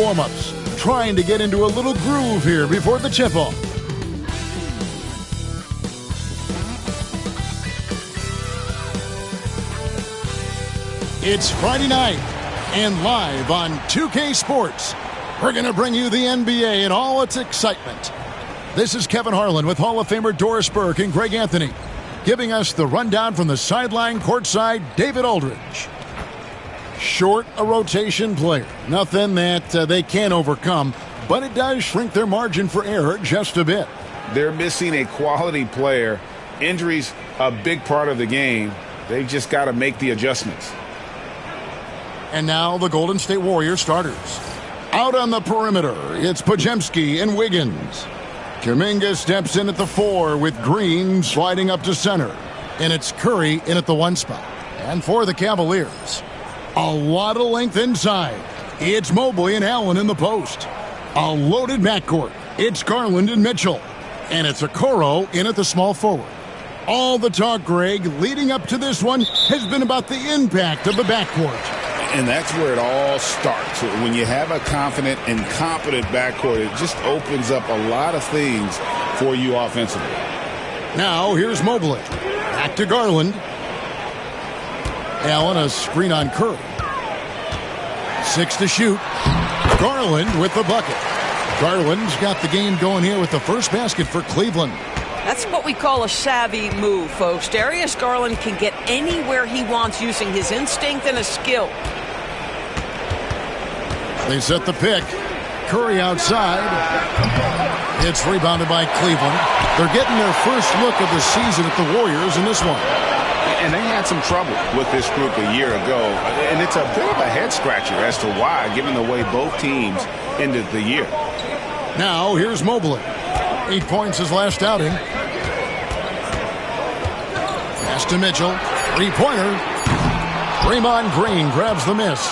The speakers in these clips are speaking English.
warm-ups, trying to get into a little groove here before the tip-off. It's Friday night, and live on 2K Sports, we're going to bring you the NBA and all its excitement. This is Kevin Harlan with Hall of Famer Doris Burke and Greg Anthony, giving us the rundown from the sideline courtside, David Aldridge. Short a rotation player, nothing that they can't overcome, but it does shrink their margin for error just a bit. They're missing a quality player. Injuries a big part of the game. They've just got to make the adjustments. And now the Golden State Warriors starters. Out on the perimeter, it's Podziemski and Wiggins. Kuminga steps in at the 4 with Green sliding up to center. And it's Curry in at the 1 spot. And for the Cavaliers, a lot of length inside. It's Mobley and Allen in the post. A loaded backcourt. It's Garland and Mitchell. And it's Okoro in at the small forward. All the talk, Greg, leading up to this one has been about the impact of the backcourt. And that's where it all starts. When you have a confident and competent backcourt, it just opens up a lot of things for you offensively. Now, here's Mobley. Back to Garland. Allen, a screen on Curry. 6 to shoot. Garland with the bucket. Garland's got the game going here with the first basket for Cleveland. That's what we call a savvy move, folks. Darius Garland can get anywhere he wants using his instinct and his skill. They set the pick. Curry outside. It's rebounded by Cleveland. They're getting their first look of the season at the Warriors in this one. And they had some trouble with this group a year ago. And it's a bit of a head-scratcher as to why, given the way both teams ended the year. Now, here's Mobley. 8 points his last outing. Pass to Mitchell. 3-pointer. Draymond Green grabs the miss.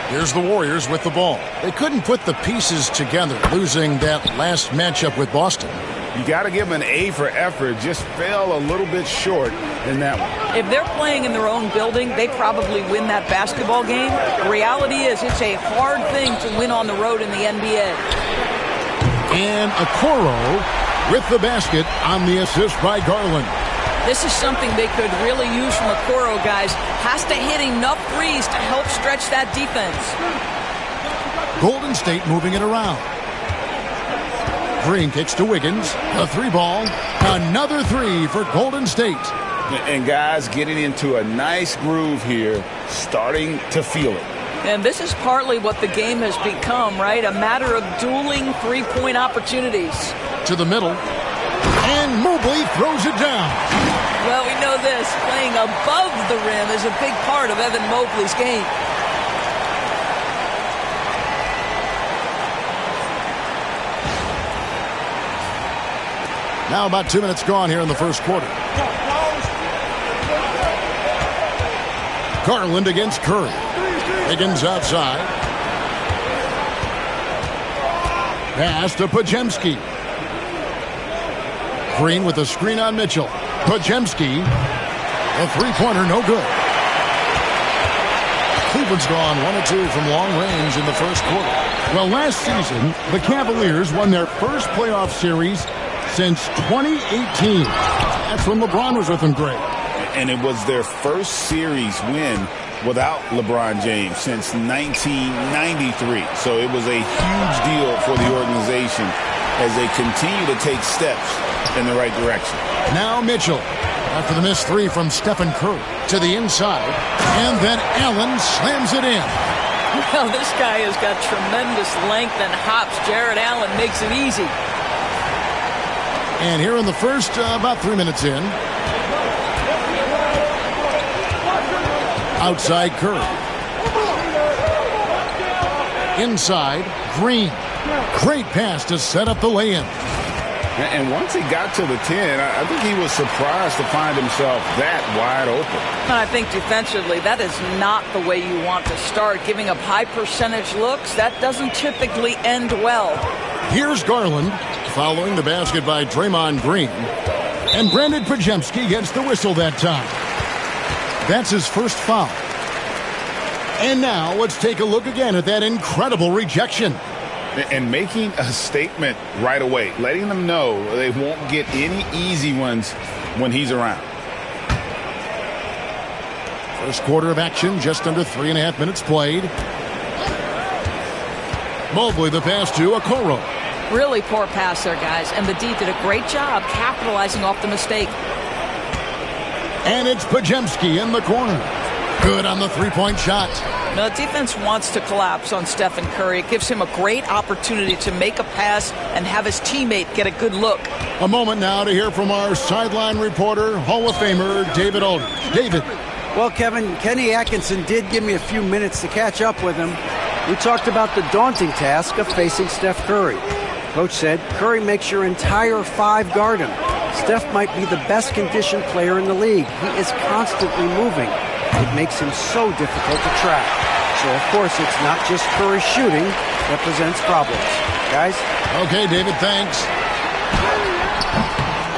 Here's the Warriors with the ball. They couldn't put the pieces together, losing that last matchup with Boston. You got to give them an A for effort. Just fell a little bit short in that one. If they're playing in their own building, they probably win that basketball game. The reality is it's a hard thing to win on the road in the NBA. And Okoro with the basket on the assist by Garland. This is something they could really use from Okoro, guys. Has to hit enough threes to help stretch that defense. Golden State moving it around. Green kicks to Wiggins. A 3-ball. Another 3 for Golden State. And guys getting into a nice groove here, starting to feel it. And this is partly what the game has become, right? A matter of dueling three-point opportunities. To the middle. And Mobley throws it down. Well, we know this. Playing above the rim is a big part of Evan Mobley's game. Now about 2 minutes gone here in the first quarter. Garland against Curry. Higgins outside. Pass to Podziemski. Green with a screen on Mitchell. Podziemski. A 3-pointer, no good. Cleveland's gone 1 of 2 from long range in the first quarter. Well, last season, the Cavaliers won their first playoff series since 2018. That's when LeBron was with them, Greg. And it was their first series win without LeBron James since 1993. So it was a huge deal for the organization as they continue to take steps in the right direction. Now Mitchell, after the missed 3 from Stephen Curry, to the inside, and then Allen slams it in. Well, this guy has got tremendous length and hops. Jared Allen makes it easy. And here in the first, about 3 minutes in, outside Curry. Inside, Green. Great pass to set up the lay-in. And once he got to the 10, I think he was surprised to find himself that wide open. I think defensively, that is not the way you want to start. Giving up high percentage looks, that doesn't typically end well. Here's Garland, following the basket by Draymond Green. And Brandon Podziemski gets the whistle that time. That's his first foul. And now let's take a look again at that incredible rejection. And making a statement right away, letting them know they won't get any easy ones when he's around. First quarter of action, just under 3.5 minutes played. Mobley the pass to Okoro. Really poor pass there, guys, and the D did a great job capitalizing off the mistake. And it's Podziemski in the corner. Good on the three-point shot. Now, the defense wants to collapse on Stephen Curry. It gives him a great opportunity to make a pass and have his teammate get a good look. A moment now to hear from our sideline reporter, Hall of Famer David Aldridge. David. Well, Kevin, Kenny Atkinson did give me a few minutes to catch up with him. We talked about the daunting task of facing Steph Curry. Coach said, Curry makes your entire five guard him. Steph might be the best conditioned player in the league. He is constantly moving. It makes him so difficult to track. So, of course, it's not just Curry shooting that presents problems. Guys? Okay, David, thanks.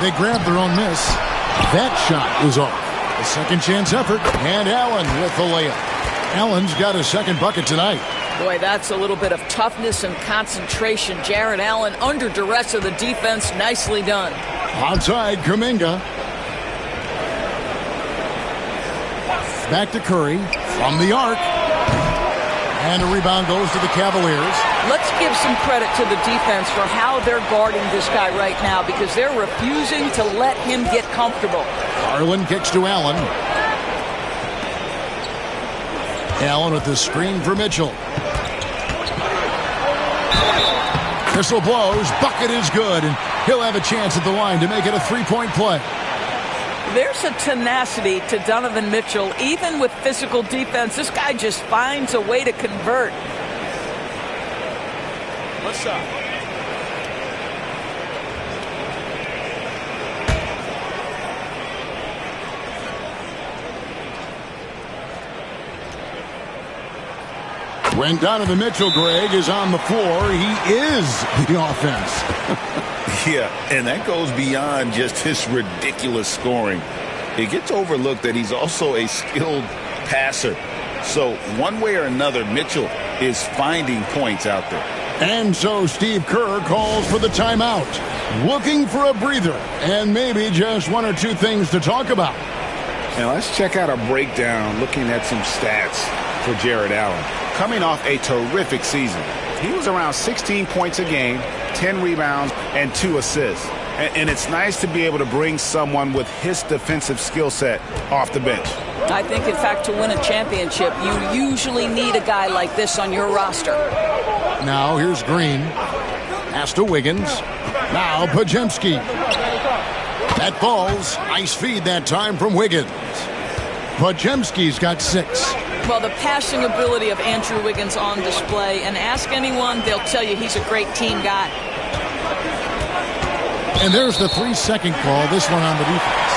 They grabbed their own miss. That shot is off. A second chance effort. And Allen with the layup. Allen's got his second bucket tonight. Boy, that's a little bit of toughness and concentration. Jarrett Allen under duress of the defense. Nicely done. Outside, Kuminga. Back to Curry from the arc. And a rebound goes to the Cavaliers. Let's give some credit to the defense for how they're guarding this guy right now because they're refusing to let him get comfortable. Garland kicks to Allen. Allen with the screen for Mitchell. Whistle blows. Bucket is good. And he'll have a chance at the line to make it a three-point play. There's a tenacity to Donovan Mitchell. Even with physical defense, this guy just finds a way to convert. What's up? When Donovan Mitchell, Greg, is on the floor, he is the offense. Yeah, and that goes beyond just his ridiculous scoring. It gets overlooked that he's also a skilled passer. So one way or another, Mitchell is finding points out there. And so Steve Kerr calls for the timeout, looking for a breather and maybe just one or two things to talk about. Now let's check out a breakdown looking at some stats for Jarrett Allen. Coming off a terrific season, he was around 16 points a game, 10 rebounds, and 2 assists. And it's nice to be able to bring someone with his defensive skill set off the bench. I think, in fact, to win a championship, you usually need a guy like this on your roster. Now here's Green. Pass to Wiggins. Now Podziemski. That falls. Nice feed that time from Wiggins. Podziemski's got 6. Well, the passing ability of Andrew Wiggins on display, and ask anyone, they'll tell you he's a great team guy. And there's the 3-second call, this one on the defense.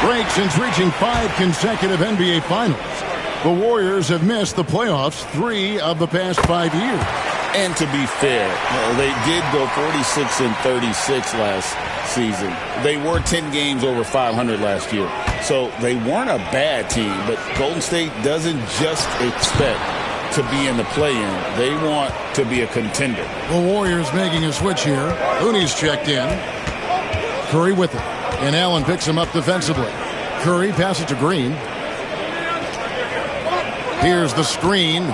Break since reaching 5 consecutive NBA Finals. The Warriors have missed the playoffs 3 of the past 5 years. And to be fair, they did go 46-36 last season. They were 10 games over 500 last year. So they weren't a bad team, but Golden State doesn't just expect to be in the play-in. They want to be a contender. The Warriors making a switch here. Looney's checked in. Curry with it. And Allen picks him up defensively. Curry passes to Green. Here's the screen.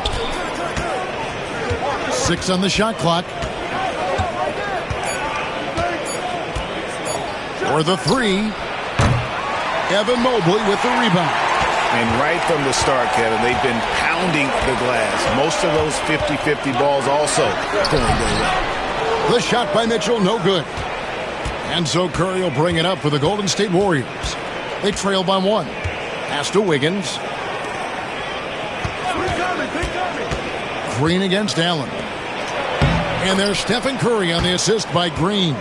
6 on the shot clock. For the 3. Evan Mobley with the rebound. And right from the start, Kevin, they've been pounding the glass. Most of those 50-50 balls also going their way. The shot by Mitchell, no good. And so Curry will bring it up for the Golden State Warriors. They trail by 1. Pass to Wiggins. Green against Allen. And there's Stephen Curry on the assist by Green.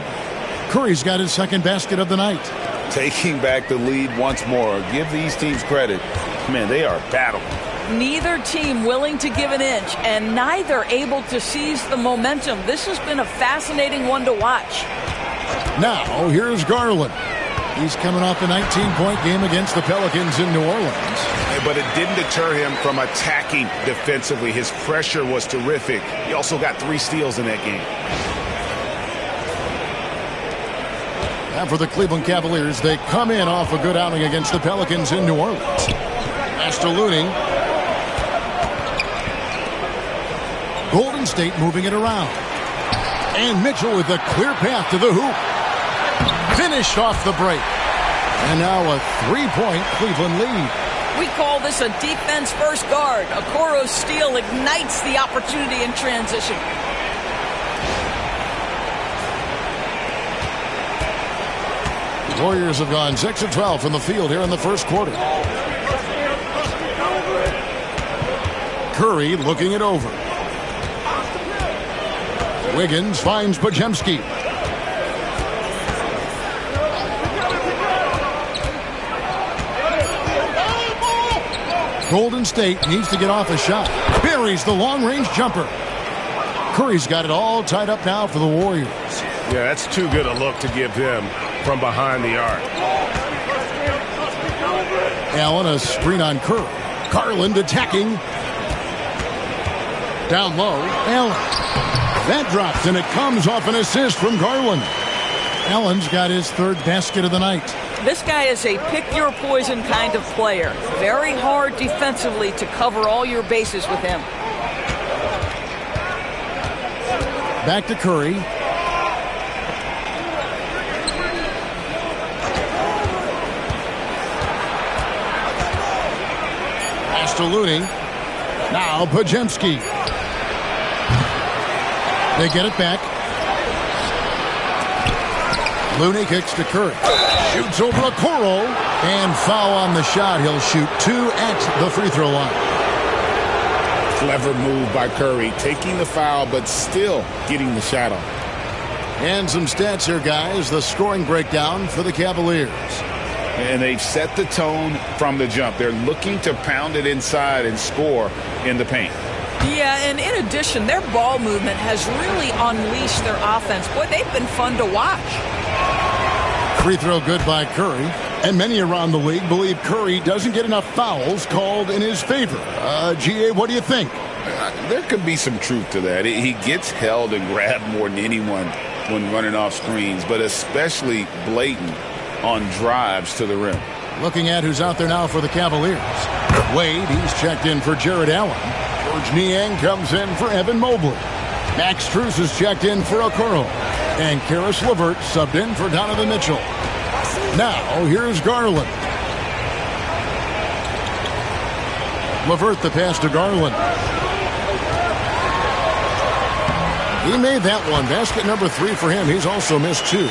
Curry's got his second basket of the night. Taking back the lead once more. Give these teams credit. Man, they are battling. Neither team willing to give an inch, and neither able to seize the momentum. This has been a fascinating one to watch. Now, here's Garland. He's coming off a 19-point game against the Pelicans in New Orleans. but it didn't deter him from attacking defensively. His pressure was terrific. He also got 3 steals in that game. And for the Cleveland Cavaliers, they come in off a good outing against the Pelicans in New Orleans. Master Looney. Golden State moving it around. And Mitchell with a clear path to the hoop. Finished off the break. And now a 3-point Cleveland lead. We call this a defense-first guard. Okoro's steal ignites the opportunity in transition. The Warriors have gone 6 of 12 from the field here in the first quarter. Curry looking it over. Wiggins finds Podziemski. Golden State needs to get off a shot. Buries the long-range jumper. Curry's got it all tied up now for the Warriors. Yeah, that's too good a look to give him from behind the arc. Allen, a screen on Curry. Garland attacking. Down low, Allen. That drops, and it comes off an assist from Garland. Allen's got his 3rd basket of the night. This guy is a pick-your-poison kind of player. Very hard defensively to cover all your bases with him. Back to Curry. Pass to Looney. Now Podziemski. They get it back. Looney kicks to Curry. Shoots over Okoro. And foul on the shot. He'll shoot 2 at the free throw line. Clever move by Curry, taking the foul, but still getting the shot off. And some stats here, guys. The scoring breakdown for the Cavaliers. And they've set the tone from the jump. They're looking to pound it inside and score in the paint. Yeah, and in addition, their ball movement has really unleashed their offense. Boy, they've been fun to watch. Free throw good by Curry. And many around the league believe Curry doesn't get enough fouls called in his favor. GA, what do you think? There could be some truth to that. He gets held and grabbed more than anyone when running off screens, but especially blatant on drives to the rim. Looking at who's out there now for the Cavaliers. Wade, he's checked in for Jared Allen. George Niang comes in for Evan Mobley. Max Strus is checked in for Okoro. And Karis LeVert subbed in for Donovan Mitchell. Now, here's Garland. LeVert the pass to Garland. He made that one. Basket number 3 for him. He's also missed 2.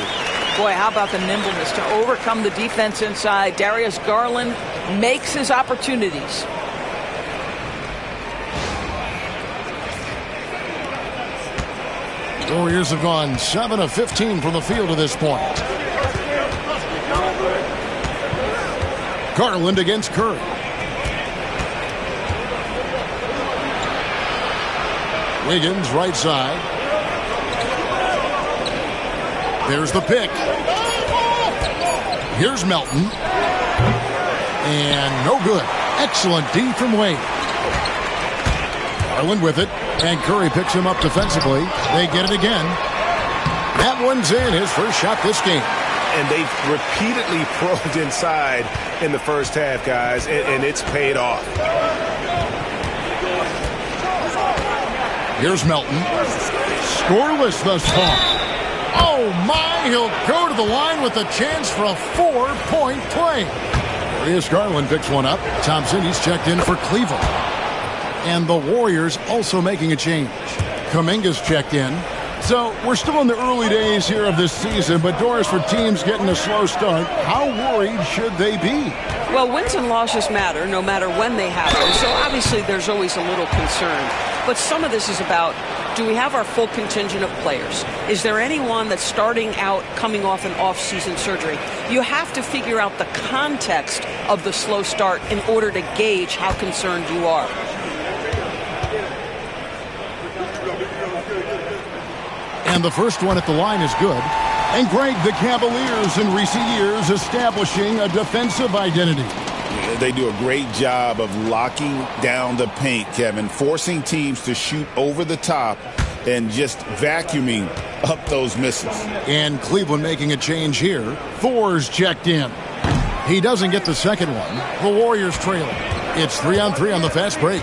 Boy, how about the nimbleness to overcome the defense inside. Darius Garland makes his opportunities. Warriors have gone 7 of 15 from the field to this point. Garland against Curry. Wiggins right side. There's the pick. Here's Melton. And no good. Excellent D from Wade. Garland with it. And Curry picks him up defensively. They get it again. That one's in, his first shot this game. And they've repeatedly probed inside in the first half, guys, and it's paid off. Here's Melton. Scoreless thus far. Oh, my. He'll go to the line with a chance for a 4-point play. Darius Garland picks one up. Thompson, he's checked in for Cleveland. And the Warriors also making a change. Kuminga's checked in. So we're still in the early days here of this season, but Doris, for teams getting a slow start, how worried should they be? Well, wins and losses matter no matter when they happen. So obviously there's always a little concern. But some of this is about, do we have our full contingent of players? Is there anyone that's starting out coming off an off-season surgery? You have to figure out the context of the slow start in order to gauge how concerned you are. And the first one at the line is good. And Greg, the Cavaliers in recent years establishing a defensive identity. They do a great job of locking down the paint, Kevin, forcing teams to shoot over the top and just vacuuming up those misses. And Cleveland making a change here. Thor's checked in. He doesn't get the second one. The Warriors trail. It's 3-on-3 on the fast break.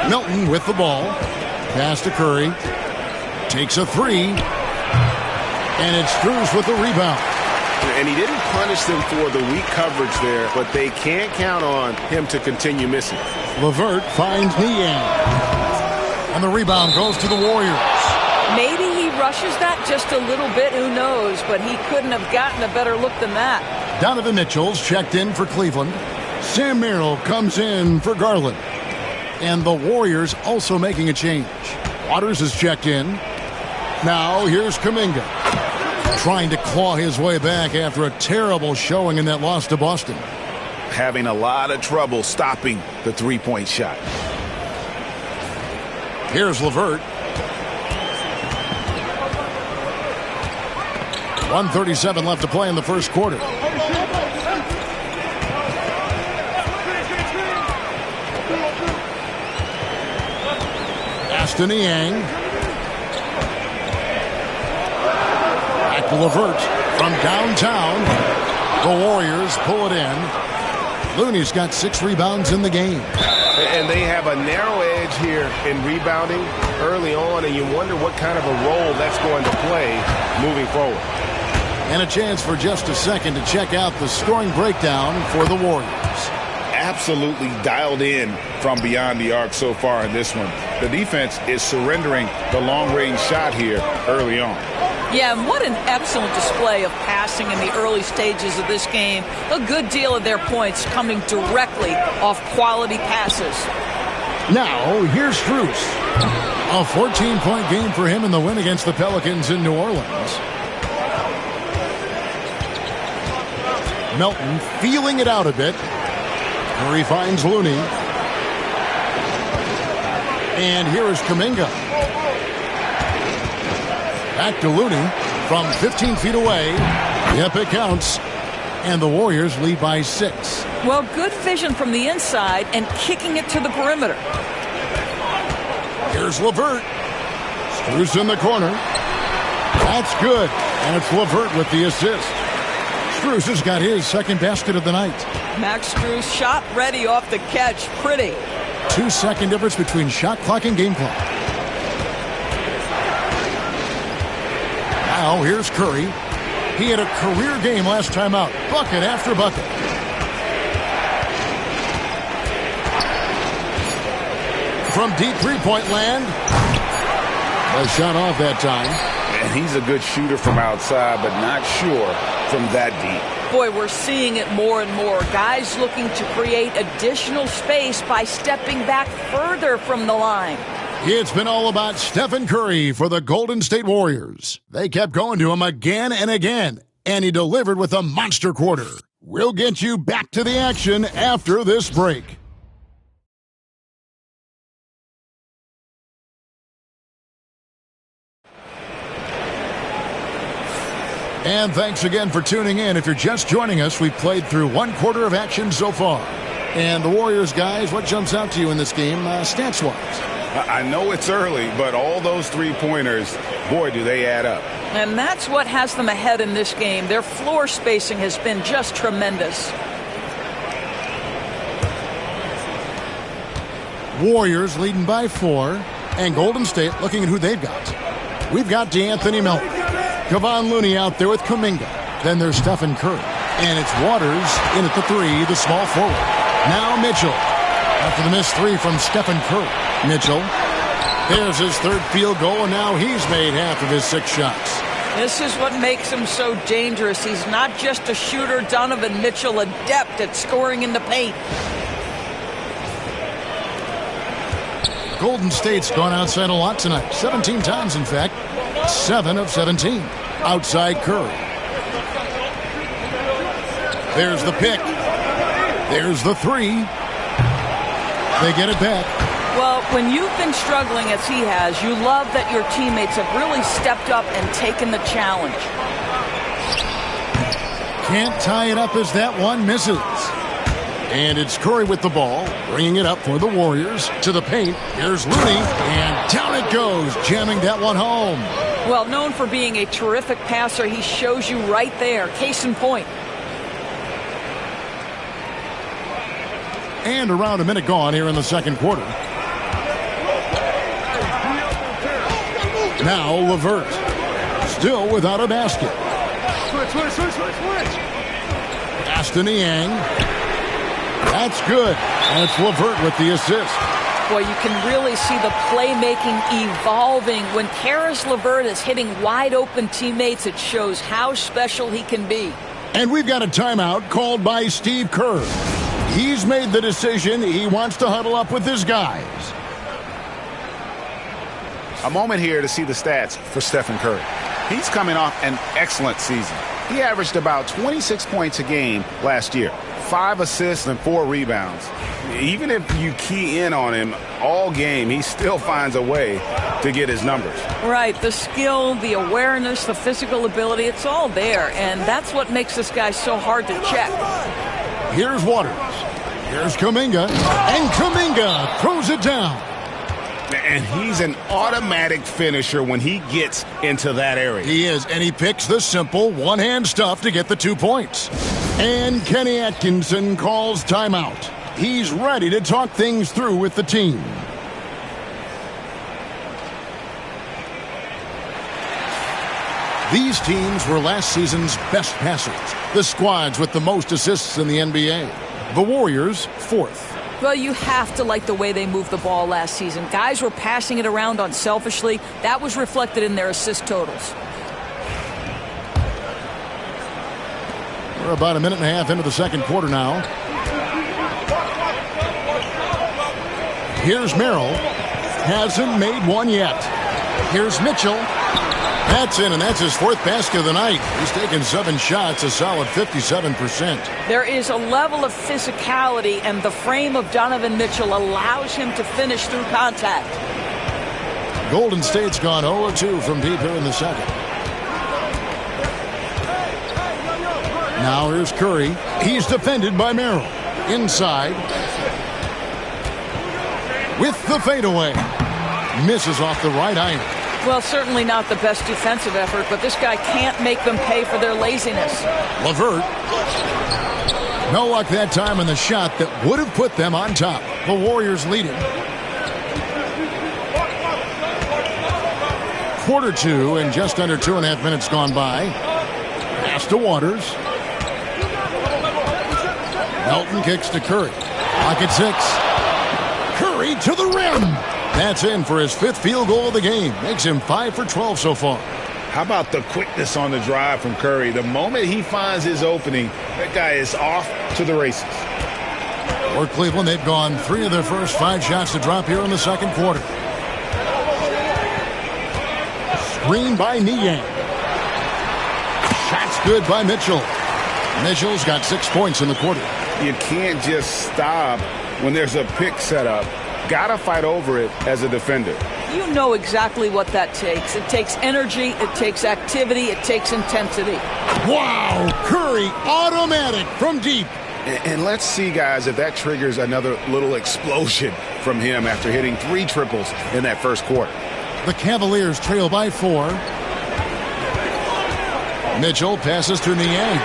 Milton with the ball. Pass to Curry. Takes a three. And it's Strus with the rebound. And he didn't punish them for the weak coverage there, but they can't count on him to continue missing. LeVert finds Niang. And the rebound goes to the Warriors. Maybe he rushes that just a little bit, who knows, but he couldn't have gotten a better look than that. Donovan Mitchell's checked in for Cleveland. Sam Merrill comes in for Garland. And the Warriors also making a change. Waters is checked in. Now here's Kuminga, trying to claw his way back after a terrible showing in that loss to Boston. Having a lot of trouble stopping the three-point shot. Here's LeVert. 1:37 left to play in the first quarter. Aston Niang. Back to LeVert from downtown. The Warriors pull it in. Looney's got 6 rebounds in the game. And they have a narrow edge here in rebounding early on, and you wonder what kind of a role that's going to play moving forward. And a chance for just a second to check out the scoring breakdown for the Warriors. Absolutely dialed in from beyond the arc so far in this one. The defense is surrendering the long-range shot here early on. Yeah, and what an excellent display of passing in the early stages of this game. A good deal of their points coming directly off quality passes. Now, here's Strus. A 14-point game for him in the win against the Pelicans in New Orleans. Melton feeling it out a bit. Curry finds Looney. And here is Kuminga. Back to Looney from 15 feet away. Yep, it counts. And the Warriors lead by 6. Well, good vision from the inside and kicking it to the perimeter. Here's LeVert. Strus in the corner. That's good. And it's LeVert with the assist. Strus has got his second basket of the night. Max Strus shot ready off the catch. Pretty. 2-second difference between shot clock and game clock. Now here's Curry. He had a career game last time out. Bucket after bucket. From deep three-point land. A shot off that time. And he's a good shooter from outside, but not sure from that deep. Boy, we're seeing it more and more. Guys looking to create additional space by stepping back further from the line. It's been all about Stephen Curry for the Golden State Warriors. They kept going to him again and again, and he delivered with a monster quarter. We'll get you back to the action after this break. And thanks again for tuning in. If you're just joining us, we've played through one quarter of action so far. And the Warriors, guys, what jumps out to you in this game, stats-wise? I know it's early, but all those three-pointers, boy, do they add up. And that's what has them ahead in this game. Their floor spacing has been just tremendous. Warriors leading by 4. And Golden State looking at who they've got. We've got DeAnthony Melton. Kevon Looney out there with Kuminga. Then there's Stephen Curry. And it's Waters in at the 3, the small forward. Now Mitchell. After the missed 3 from Stephen Curry. Mitchell. There's his third field goal, and now he's made half of his 6 shots. This is what makes him so dangerous. He's not just a shooter. Donovan Mitchell, adept at scoring in the paint. Golden State's gone outside a lot tonight. 17 times, in fact. 7 of 17. Outside Curry. There's the pick. There's the 3. They get it back. Well, when you've been struggling as he has, you love that your teammates have really stepped up and taken the challenge. Can't tie it up as that one misses. And it's Curry with the ball, bringing it up for the Warriors. To the paint, here's Looney, and down it goes, jamming that one home. Well, known for being a terrific passer, he shows you right there. Case in point. And around a minute gone here in the second quarter. Now LeVert, still without a basket. Pass to Niang. That's good. That's LeVert with the assist. Boy, you can really see the playmaking evolving. When Karis LeVert is hitting wide-open teammates, it shows how special he can be. And we've got a timeout called by Steve Kerr. He's made the decision he wants to huddle up with his guys. A moment here to see the stats for Stephen Curry. He's coming off an excellent season. He averaged about 26 points a game last year, 5 assists and 4 rebounds. Even if you key in on him all game, he still finds a way to get his numbers. Right, the skill, the awareness, the physical ability, it's all there. And that's what makes this guy so hard to check. Here's Waters. Here's Kuminga. And Kuminga throws it down. And he's an automatic finisher when he gets into that area. He is, and he picks the simple one-hand stuff to get the 2 points. And Kenny Atkinson calls timeout. He's ready to talk things through with the team. These teams were last season's best passers, the squads with the most assists in the NBA. The Warriors, 4th. Well, you have to like the way they moved the ball last season. Guys were passing it around unselfishly. That was reflected in their assist totals. We're about a minute and a half into the second quarter now. Here's Merrill. Hasn't made one yet. Here's Mitchell. That's in, and that's his 4th basket of the night. He's taken 7 shots, a solid 57%. There is a level of physicality, and the frame of Donovan Mitchell allows him to finish through contact. Golden State's gone 0-2 from deep here in the second. Now here's Curry. He's defended by Merrill. Inside. With the fadeaway. Misses off the right iron. Well, certainly not the best defensive effort, but this guy can't make them pay for their laziness. LeVert. No luck that time in the shot that would have put them on top. The Warriors lead it. Quarter 2 and just under 2.5 minutes gone by. Pass to Waters. Melton kicks to Curry. Pocket 6. Curry to the rim. That's in for his 5th field goal of the game. Makes him 5 for 12 so far. How about the quickness on the drive from Curry? The moment he finds his opening, that guy is off to the races. For Cleveland, they've gone 3 of their first 5 shots to drop here in the second quarter. Screen by Niang. Shot's good by Mitchell. Mitchell's got 6 points in the quarter. You can't just stop when there's a pick set up. Gotta fight over it as a defender. You know exactly what that takes. It takes energy, it takes activity, it takes intensity. Wow! Curry, automatic from deep. And let's see, guys, if that triggers another little explosion from him after hitting 3 triples in that first quarter. The Cavaliers trail by 4. Mitchell passes to Niang.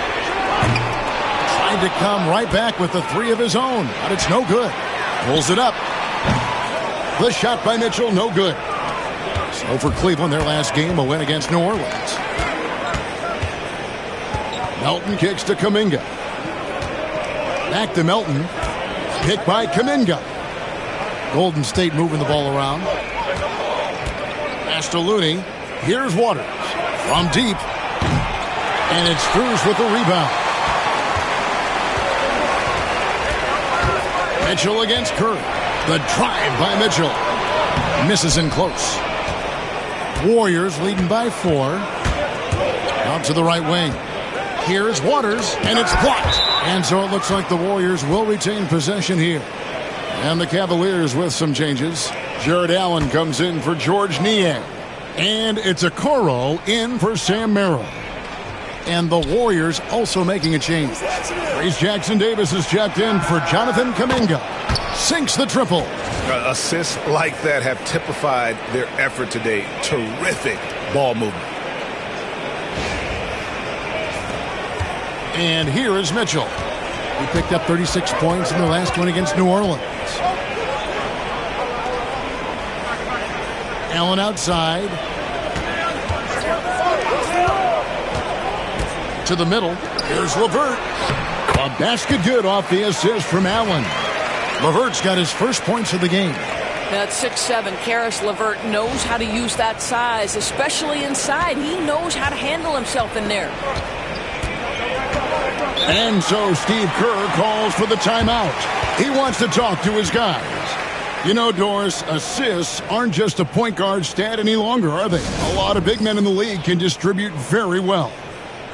Tried to come right back with the 3 of his own, but it's no good. Pulls it up. The shot by Mitchell, no good. So for Cleveland, their last game, a win against New Orleans. Melton kicks to Kuminga. Back to Melton. Kick by Kuminga. Golden State moving the ball around. Pass to Looney. Here's Waters. From deep. And it's Strus with the rebound. Mitchell against Curry. The drive by Mitchell. Misses in close. Warriors leading by 4. Out to the right wing. Here's Waters, and it's blocked. And so it looks like the Warriors will retain possession here. And the Cavaliers with some changes. Jared Allen comes in for George Niang. And it's Okoro in for Sam Merrill. And the Warriors also making a change. Trace Jackson-Davis is checked in for Jonathan Kuminga. Sinks the triple. Assists like that have typified their effort today. Terrific ball movement. And here is Mitchell. He picked up 36 points in the last one against New Orleans. Allen outside. To the middle. Here's LeVert. A basket good off the assist from Allen. LeVert's got his first points of the game. At 6'7", Karis LeVert knows how to use that size, especially inside. He knows how to handle himself in there. And so Steve Kerr calls for the timeout. He wants to talk to his guys. You know, Doris, assists aren't just a point guard stat any longer, are they? A lot of big men in the league can distribute very well.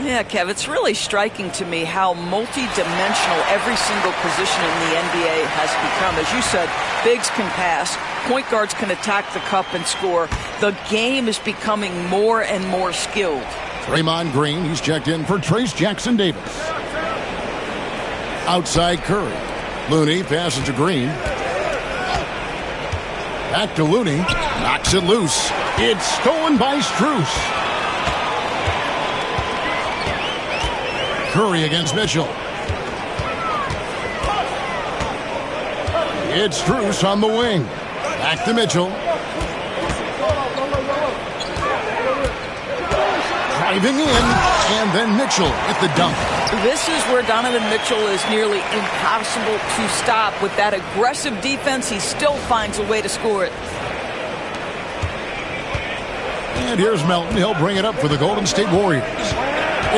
Yeah, Kev, it's really striking to me how multi-dimensional every single position in the NBA has become. As you said, bigs can pass, point guards can attack the cup and score. The game is becoming more and more skilled. Draymond Green, he's checked in for Trace Jackson-Davis. Outside Curry. Looney passes to Green. Back to Looney. Knocks it loose. It's stolen by Strus. Curry against Mitchell. It's Strus on the wing. Back to Mitchell. Driving in, and then Mitchell at the dunk. This is where Donovan Mitchell is nearly impossible to stop. With that aggressive defense, he still finds a way to score it. And here's Melton. He'll bring it up for the Golden State Warriors.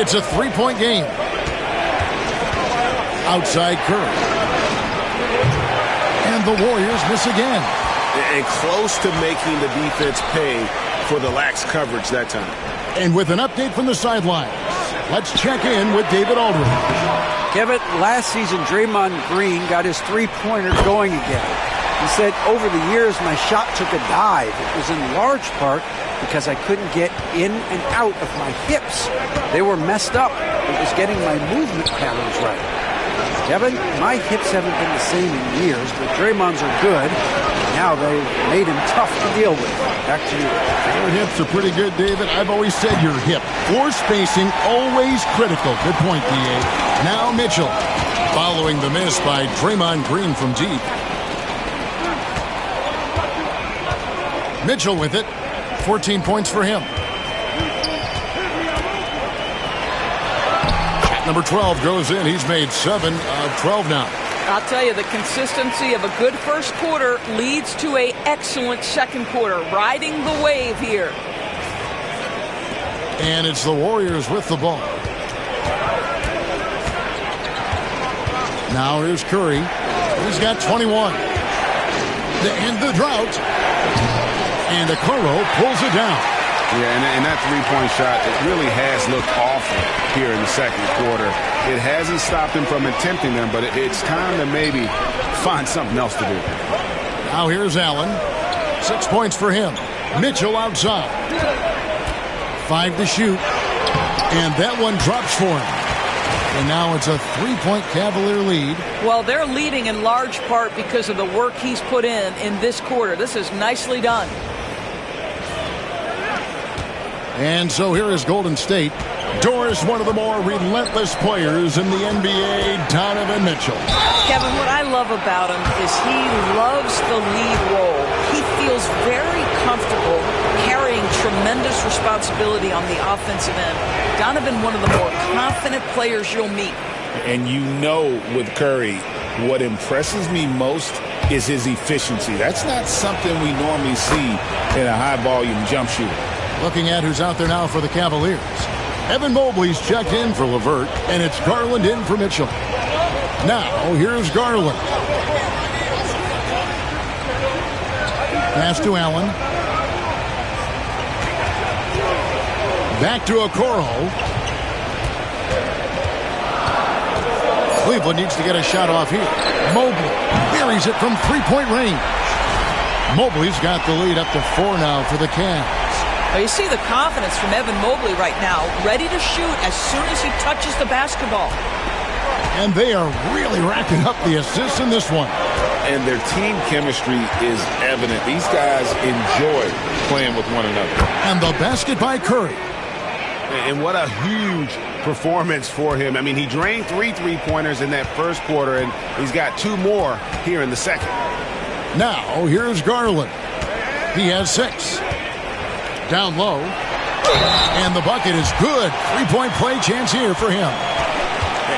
It's a three-point game. Outside Curry. And the Warriors miss again. And close to making the defense pay for the lax coverage that time. And with an update from the sidelines, let's check in with David Aldridge. Kevin, last season, Draymond Green got his three-pointer going again. He said, over the years, my shot took a dive. It was in large part because I couldn't get in and out of my hips. They were messed up. It was getting my movement patterns right. Kevin, my hips haven't been the same in years, but Draymond's are good. Now they made him tough to deal with. Back to you. Your hips are pretty good, David. I've always said your hip. Floor spacing, always critical. Good point, D.A. Now Mitchell, following the miss by Draymond Green from deep. Mitchell with it. 14 points for him. Shot number 12 goes in. He's made 7 of 12 now. I'll tell you, the consistency of a good first quarter leads to an excellent second quarter. Riding the wave here. And it's the Warriors with the ball. Now here's Curry. He's got 21. To end the drought. And Okoro pulls it down. Yeah, and that three-point shot, it really has looked awful here in the second quarter. It hasn't stopped him from attempting them, but it's time to maybe find something else to do. Now here's Allen. 6 points for him. Mitchell outside. 5 to shoot. And that one drops for him. And now it's a three-point Cavalier lead. Well, they're leading in large part because of the work he's put in this quarter. This is nicely done. And so here is Golden State. Doris, one of the more relentless players in the NBA, Donovan Mitchell. Kevin, what I love about him is he loves the lead role. He feels very comfortable carrying tremendous responsibility on the offensive end. Donovan, one of the more confident players you'll meet. And you know with Curry, what impresses me most is his efficiency. That's not something we normally see in a high-volume jump shooter. Looking at who's out there now for the Cavaliers. Evan Mobley's checked in for LeVert, and it's Garland in for Mitchell. Now, here's Garland. Pass to Allen. Back to Okoro. Cleveland needs to get a shot off here. Mobley buries it from three-point range. Mobley's got the lead up to 4 now for the Cavs. Well, you see the confidence from Evan Mobley right now, ready to shoot as soon as he touches the basketball. And they are really racking up the assists in this one. And their team chemistry is evident. These guys enjoy playing with one another. And the basket by Curry. And what a huge performance for him. I mean, he drained 3 3-pointers in that first quarter, and he's got 2 more here in the second. Now, here's Garland. He has 6. Down low. And the bucket is good. 3-point play chance here for him.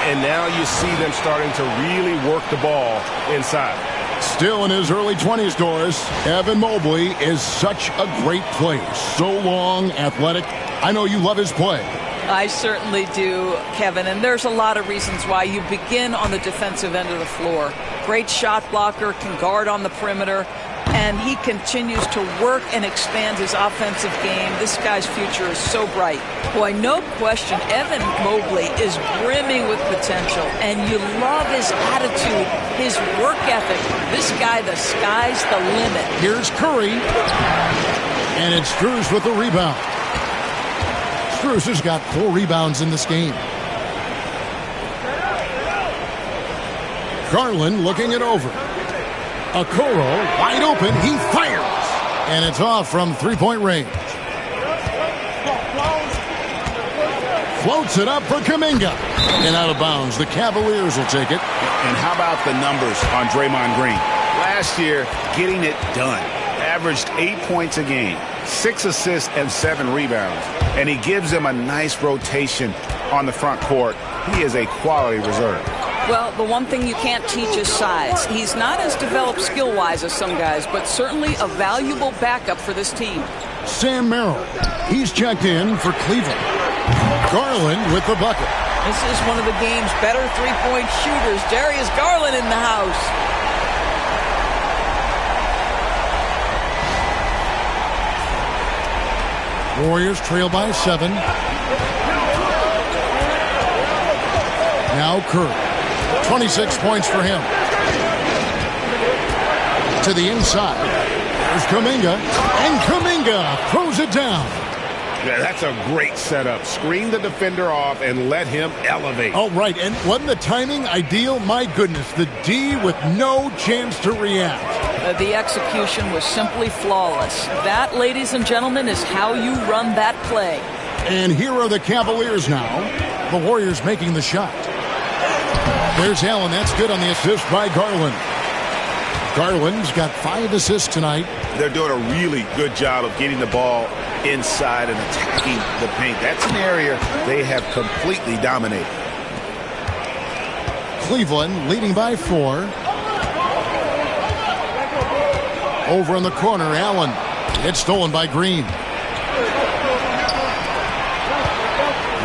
And now you see them starting to really work the ball inside. Still in his early 20s, Doris, Evan Mobley is such a great player. So long, athletic. I know you love his play. I certainly do, Kevin, and there's a lot of reasons why. You begin on the defensive end of the floor. Great shot blocker, can guard on the perimeter, and he continues to work and expand his offensive game. This guy's future is so bright. Boy, no question, Evan Mobley is brimming with potential, and you love his attitude, his work ethic. This guy, the sky's the limit. Here's Curry, and it's Strus with the rebound. Strus has got 4 rebounds in this game. Garland looking it over. Okoro wide open. He fires. And it's off from 3-point range. Floats it up for Kuminga. And out of bounds. The Cavaliers will take it. And how about the numbers on Draymond Green? Last year, getting it done. Averaged 8 points a game, 6 assists and 7 rebounds. And he gives them a nice rotation on the front court. He is a quality reserve. Well, the one thing you can't teach is size. He's not as developed skill-wise as some guys, but certainly a valuable backup for this team. Sam Merrill. He's checked in for Cleveland. Garland with the bucket. This is one of the game's better three-point shooters. Darius Garland in the house. Warriors trail by 7. Now Curry. 26 points for him. To the inside. There's Kuminga. And Kuminga throws it down. Yeah, that's a great setup. Screen the defender off and let him elevate. Oh, right. And wasn't the timing ideal? My goodness. The D with no chance to react. The execution was simply flawless. That, ladies and gentlemen, is how you run that play. And here are the Cavaliers now. The Warriors making the shot. There's Allen. That's good on the assist by Garland. Garland's got 5 assists tonight. They're doing a really good job of getting the ball inside and attacking the paint. That's an area they have completely dominated. Cleveland leading by 4. Over in the corner, Allen. It's stolen by Green.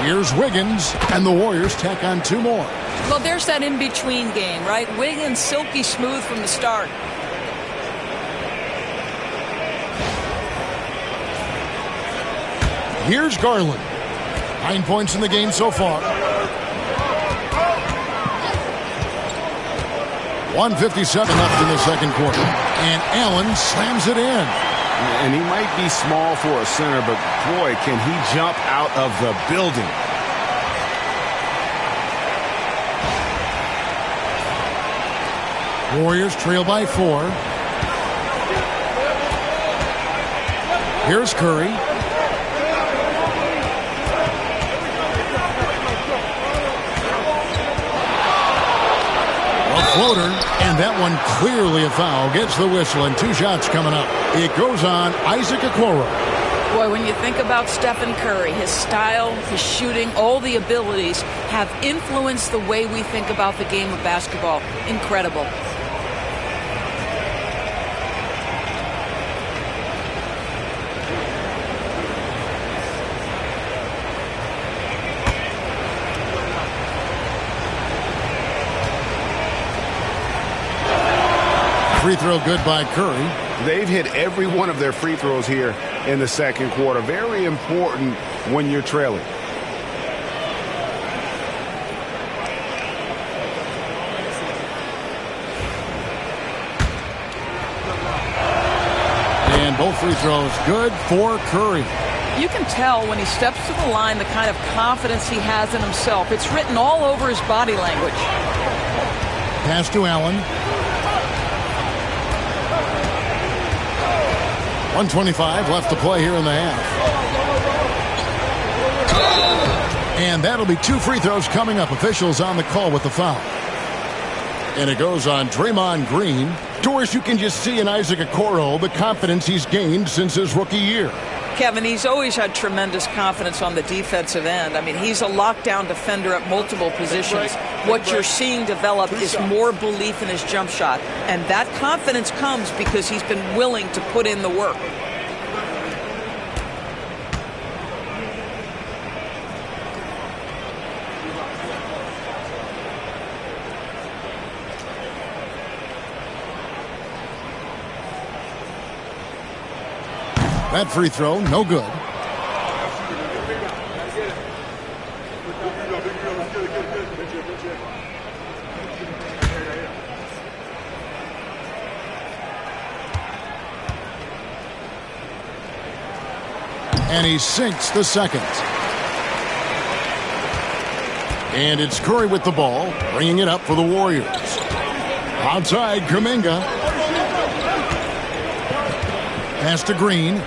Here's Wiggins, and the Warriors tack on 2 more. Well, there's that in-between game, right? Wiggins silky smooth from the start. Here's Garland. 9 points in the game so far. 1:57 left in the second quarter. And Allen slams it in. And he might be small for a center, but boy, can he jump out of the building. Warriors trail by 4. Here's Curry. A floater, and that one clearly a foul. Gets the whistle, and 2 shots coming up. It goes on Isaac Okoro. Boy, when you think about Stephen Curry, his style, his shooting, all the abilities have influenced the way we think about the game of basketball. Incredible. Free throw good by Curry. They've hit every one of their free throws here in the second quarter. Very important when you're trailing. And both free throws good for Curry. You can tell when he steps to the line the kind of confidence he has in himself. It's written all over his body language. Pass to Allen. 1:25 left to play here in the half. And that'll be 2 free throws coming up. Officials on the call with the foul. And it goes on Draymond Green. Doris, you can just see in Isaac Okoro the confidence he's gained since his rookie year. Kevin, he's always had tremendous confidence on the defensive end. I mean, he's a lockdown defender at multiple positions. What you're seeing develop is more belief in his jump shot. And that confidence comes because he's been willing to put in the work. That free throw, no good. And he sinks the second. And it's Curry with the ball, bringing it up for the Warriors. Outside, Kuminga. Pass to Green.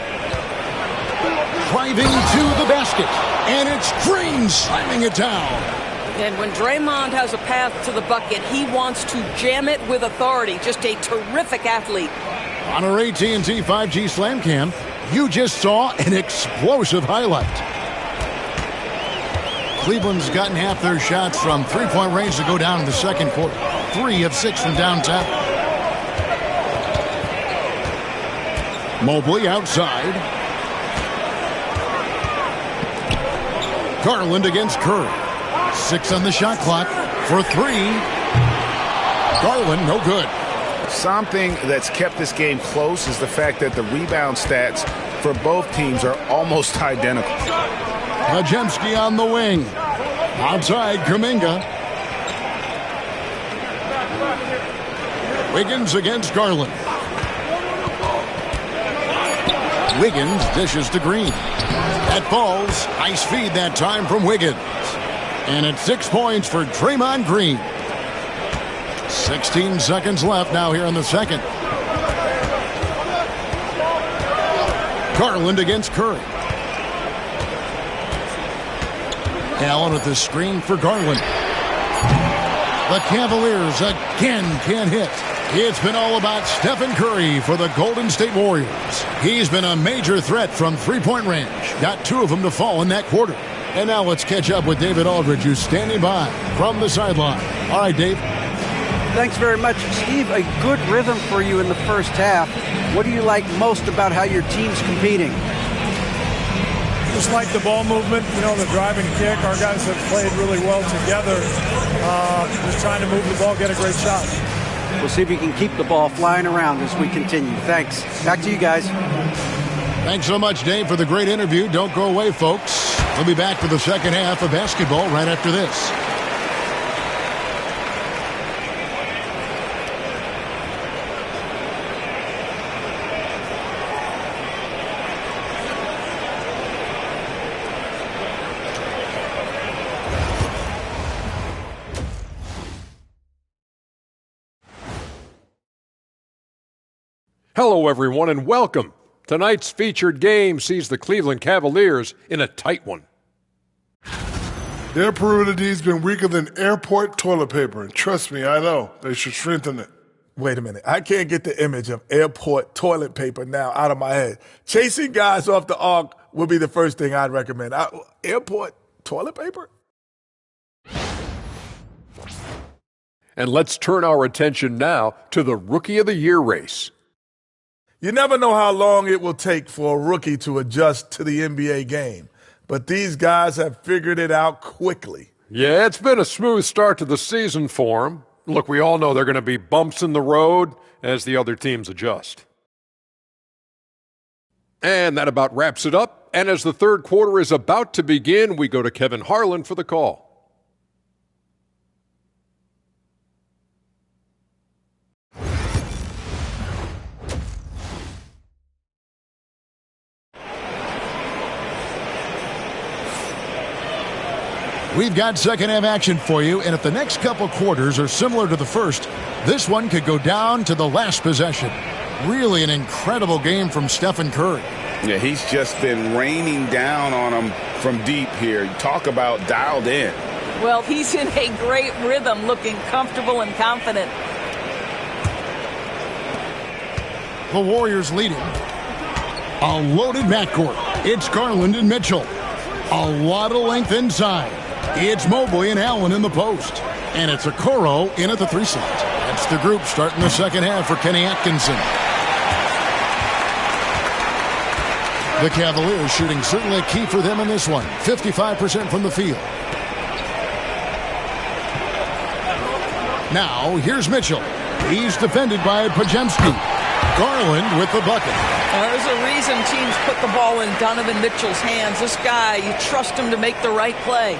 Driving to the basket, and it's Green slamming it down. And when Draymond has a path to the bucket, he wants to jam it with authority. Just a terrific athlete. On our AT&T 5G Slam Cam, you just saw an explosive highlight. Cleveland's gotten half their shots from three-point range to go down in the second quarter. 3 of 6 from downtown. Mobley outside. Garland against Curry. 6 on the shot clock for 3. Garland, no good. Something that's kept this game close is the fact that the rebound stats for both teams are almost identical. Pajemski on the wing. Outside, Kuminga. Wiggins against Garland. Wiggins dishes to Green. That falls. Nice feed that time from Wiggins. And it's 6 points for Draymond Green. 16 seconds left now here in the second. Garland against Curry. Allen at the screen for Garland. The Cavaliers again can't hit. It's been all about Stephen Curry for the Golden State Warriors. He's been a major threat from three-point range. Got 2 of them to fall in that quarter. And now let's catch up with David Aldridge, who's standing by from the sideline. All right, Dave. Thanks very much, Steve. A good rhythm for you in the first half. What do you like most about how your team's competing? Just like the ball movement, the drive and kick. Our guys have played really well together. Just trying to move the ball, get a great shot. We'll see if you can keep the ball flying around as we continue. Thanks. Back to you guys. Thanks so much, Dave, for the great interview. Don't go away, folks. We'll be back for the second half of basketball right after this. Hello, everyone, and welcome. Tonight's featured game sees the Cleveland Cavaliers in a tight one. Their perimeter D's been weaker than airport toilet paper, and trust me, I know. They should strengthen it. Wait a minute. I can't get the image of airport toilet paper now out of my head. Chasing guys off the arc would be the first thing I'd recommend. Airport toilet paper? And let's turn our attention now to the Rookie of the Year race. You never know how long it will take for a rookie to adjust to the NBA game, but these guys have figured it out quickly. Yeah, it's been a smooth start to the season for them. Look, we all know there are going to be bumps in the road as the other teams adjust. And that about wraps it up. And as the third quarter is about to begin, we go to Kevin Harlan for the call. We've got second half action for you, and if the next couple quarters are similar to the first, this one could go down to the last possession. Really an incredible game from Stephen Curry. Yeah, he's just been raining down on them from deep here. Talk about dialed in. Well, he's in a great rhythm, looking comfortable and confident. The Warriors leading. A loaded backcourt. It's Garland and Mitchell. A lot of length inside. It's Mobley and Allen in the post. And it's Okoro in at the 3 slot. That's the group starting the second half for Kenny Atkinson. The Cavaliers shooting certainly key for them in this one. 55% from the field. Now, here's Mitchell. He's defended by Podziemski. Garland with the bucket. There's a reason teams put the ball in Donovan Mitchell's hands. This guy, you trust him to make the right play.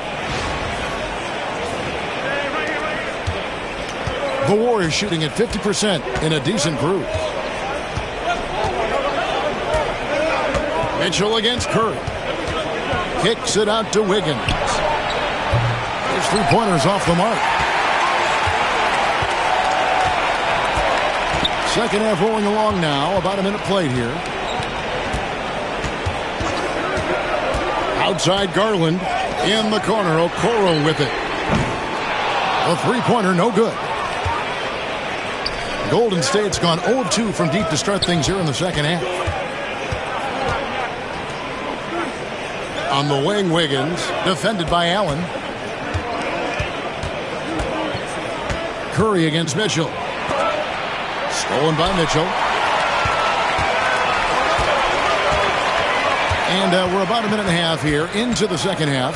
The Warriors shooting at 50% in a decent group. Mitchell against Curry. Kicks it out to Wiggins. His three-pointer's off the mark. Second half rolling along now. About a minute played here. Outside Garland. In the corner. Okoro with it. A three-pointer, no good. Golden State's gone 0-2 from deep to start things here in the second half. On the wing, Wiggins, defended by Allen. Curry against Mitchell. Stolen by Mitchell. And we're about a minute and a half here into the second half.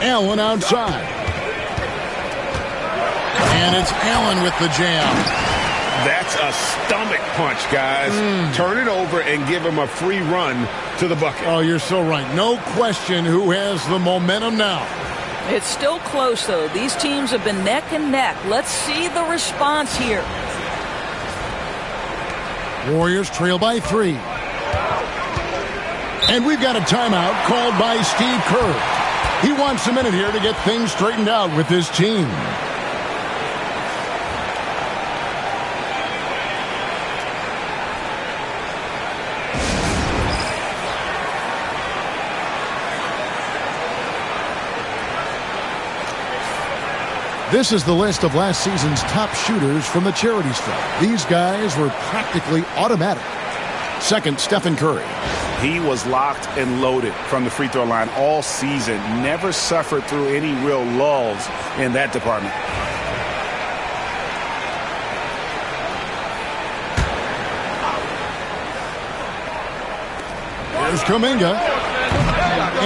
Allen outside. And it's Allen with the jam. That's a stomach punch, guys. Turn it over and give him a free run to the bucket. Oh, you're so right. No question who has the momentum now. It's still close, though. These teams have been neck and neck. Let's see the response here. Warriors trail by 3. And we've got a timeout called by Steve Kerr. He wants a minute here to get things straightened out with his team. This is the list of last season's top shooters from the charity stripe. These guys were practically automatic. Second, Stephen Curry. He was locked and loaded from the free throw line all season. Never suffered through any real lulls in that department. Here's Kuminga.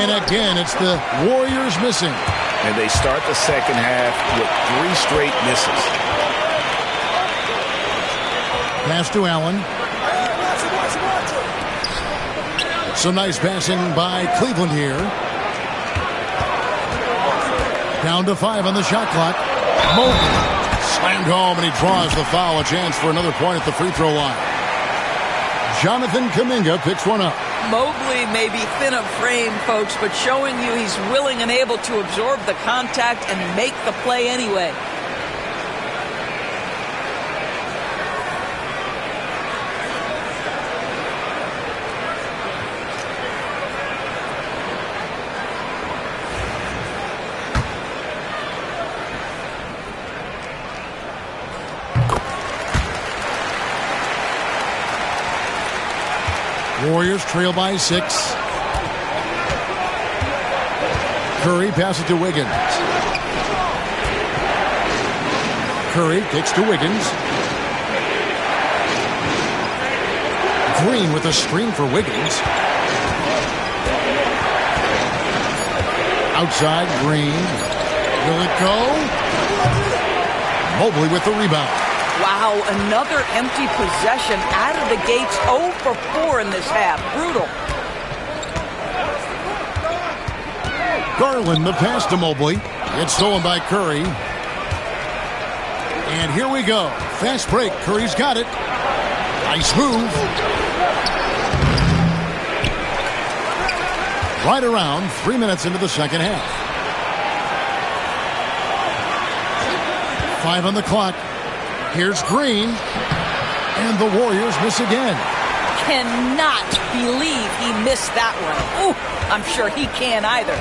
And again, it's the Warriors missing. And they start the second half with 3 straight misses. Pass to Allen. Some nice passing by Cleveland here. Down to 5 on the shot clock. Mobley slammed home, and he draws the foul. A chance for another point at the free throw line. Jonathan Kuminga picks one up. Mobley may be thin of frame, folks, but showing you he's willing and able to absorb the contact and make the play anyway. Warriors trail by 6. Curry passes to Wiggins. Curry kicks to Wiggins. Green with a screen for Wiggins. Outside, Green. Will it go? Mobley with the rebound. Wow, another empty possession out of the gates. 0 for 4 in this half. Brutal. Garland, the pass to Mobley. It's stolen by Curry. And here we go. Fast break. Curry's got it. Nice move. Right around 3 minutes into the second half. 5 on the clock. Here's Green. And the Warriors miss again. Cannot believe he missed that one. Ooh, I'm sure he can't either.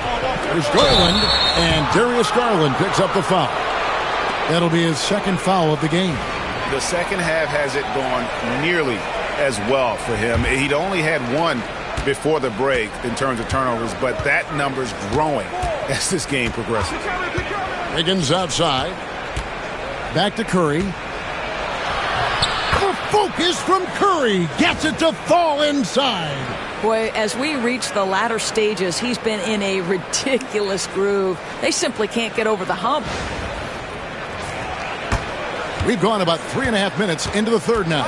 There's Garland, and Darius Garland picks up the foul. That'll be his second foul of the game. The second half hasn't gone nearly as well for him. He'd only had one before the break in terms of turnovers, but that number's growing as this game progresses. Wiggins outside. Back to Curry. The focus from Curry gets it to fall inside. Boy, as we reach the latter stages, he's been in a ridiculous groove. They simply can't get over the hump. We've gone about 3.5 minutes into the third now.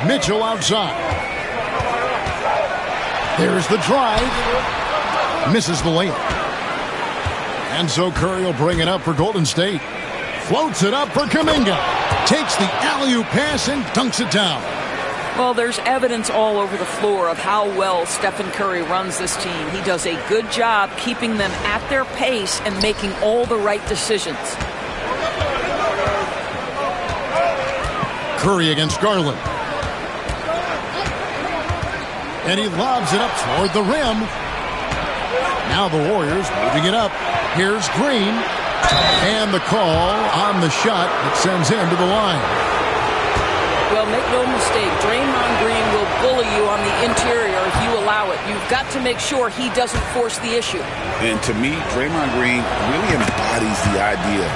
Mitchell outside. There's the drive. Misses the layup. And so Curry will bring it up for Golden State. Floats it up for Kuminga. Takes the alley-oop pass and dunks it down. Well, there's evidence all over the floor of how well Stephen Curry runs this team. He does a good job keeping them at their pace and making all the right decisions. Curry against Garland. And he lobs it up toward the rim. Now the Warriors moving it up. Here's Green. And the call on the shot that sends him to the line. Well, make no mistake, Draymond Green will bully you on the interior if you allow it. You've got to make sure he doesn't force the issue. And to me, Draymond Green really embodies the idea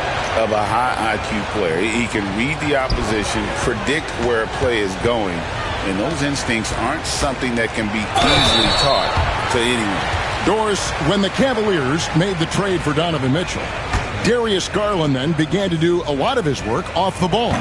of a high IQ player. He can read the opposition, predict where a play is going, and those instincts aren't something that can be easily taught to anyone. Doris, when the Cavaliers made the trade for Donovan Mitchell, Darius Garland then began to do a lot of his work off the ball.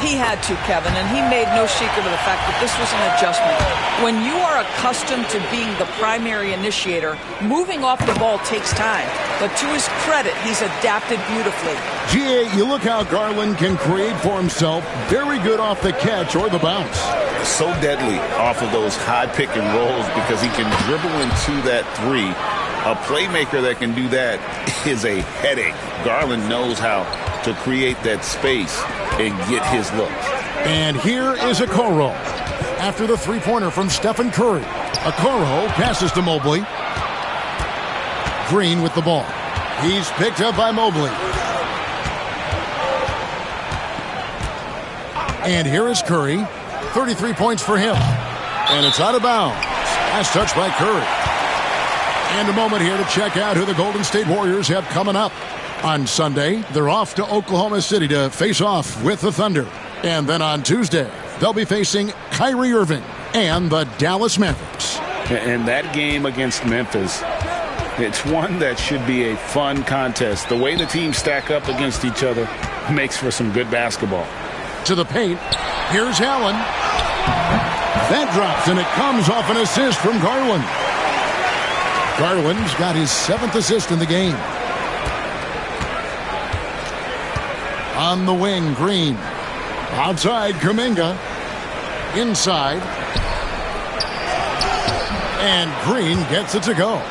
He had to, Kevin, and he made no secret of the fact that this was an adjustment. When you are accustomed to being the primary initiator, moving off the ball takes time. But to his credit, he's adapted beautifully. G.A., you look how Garland can create for himself. Very good off the catch or the bounce. So deadly off of those high pick and rolls because he can dribble into that three. A playmaker that can do that is a headache. Garland knows how to create that space and get his look. And here is Okoro. After the three-pointer from Stephen Curry. Okoro passes to Mobley. Green with the ball. He's picked up by Mobley. And here is Curry. 33 points for him. And it's out of bounds. Last touch by Curry. And a moment here to check out who the Golden State Warriors have coming up. On Sunday, they're off to Oklahoma City to face off with the Thunder. And then on Tuesday, they'll be facing Kyrie Irving and the Dallas Mavericks. And that game against Memphis, it's one that should be a fun contest. The way the teams stack up against each other makes for some good basketball. To the paint, here's Allen. That drops, and it comes off an assist from Garland. Garland's got his 7th assist in the game. On the wing, Green. Outside, Kuminga. Inside. And Green gets it to go.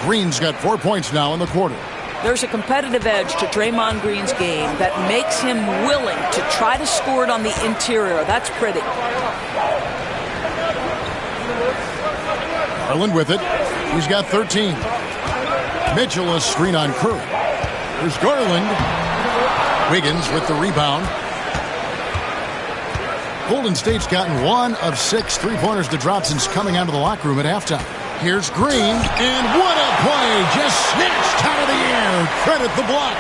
Green's got 4 points now in the quarter. There's a competitive edge to Draymond Green's game that makes him willing to try to score it on the interior. That's pretty. Garland with it. He's got 13. Mitchell a screen on Curry. There's Garland. Wiggins with the rebound. Golden State's gotten 1 of 6 three-pointers to drop since coming out of the locker room at halftime. Here's Green, and what a play! Just snatched out of the air. Credit the block.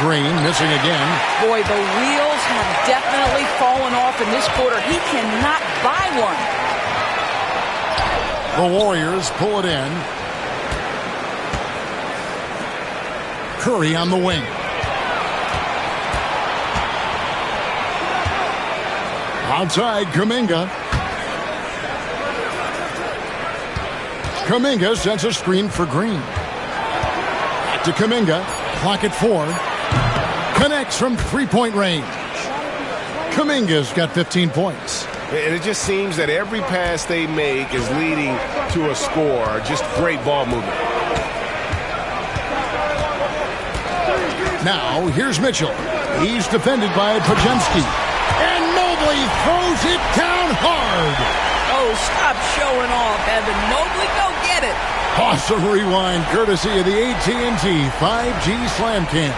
Green missing again. Boy, the wheels have definitely fallen off in this quarter. He cannot buy one. The Warriors pull it in. Curry on the wing. Outside, Kuminga. Kuminga sends a screen for Green. Back to Kuminga. Clock at 4. Connects from three-point range. Kuminga's got 15 points. And it just seems that every pass they make is leading to a score. Just great ball movement. Now, here's Mitchell. He's defended by Pajemski. And Mobley throws it down hard. Oh, stop showing off, Evan Mobley. Go get it. Awesome rewind courtesy of the AT&T 5G Slam Cam.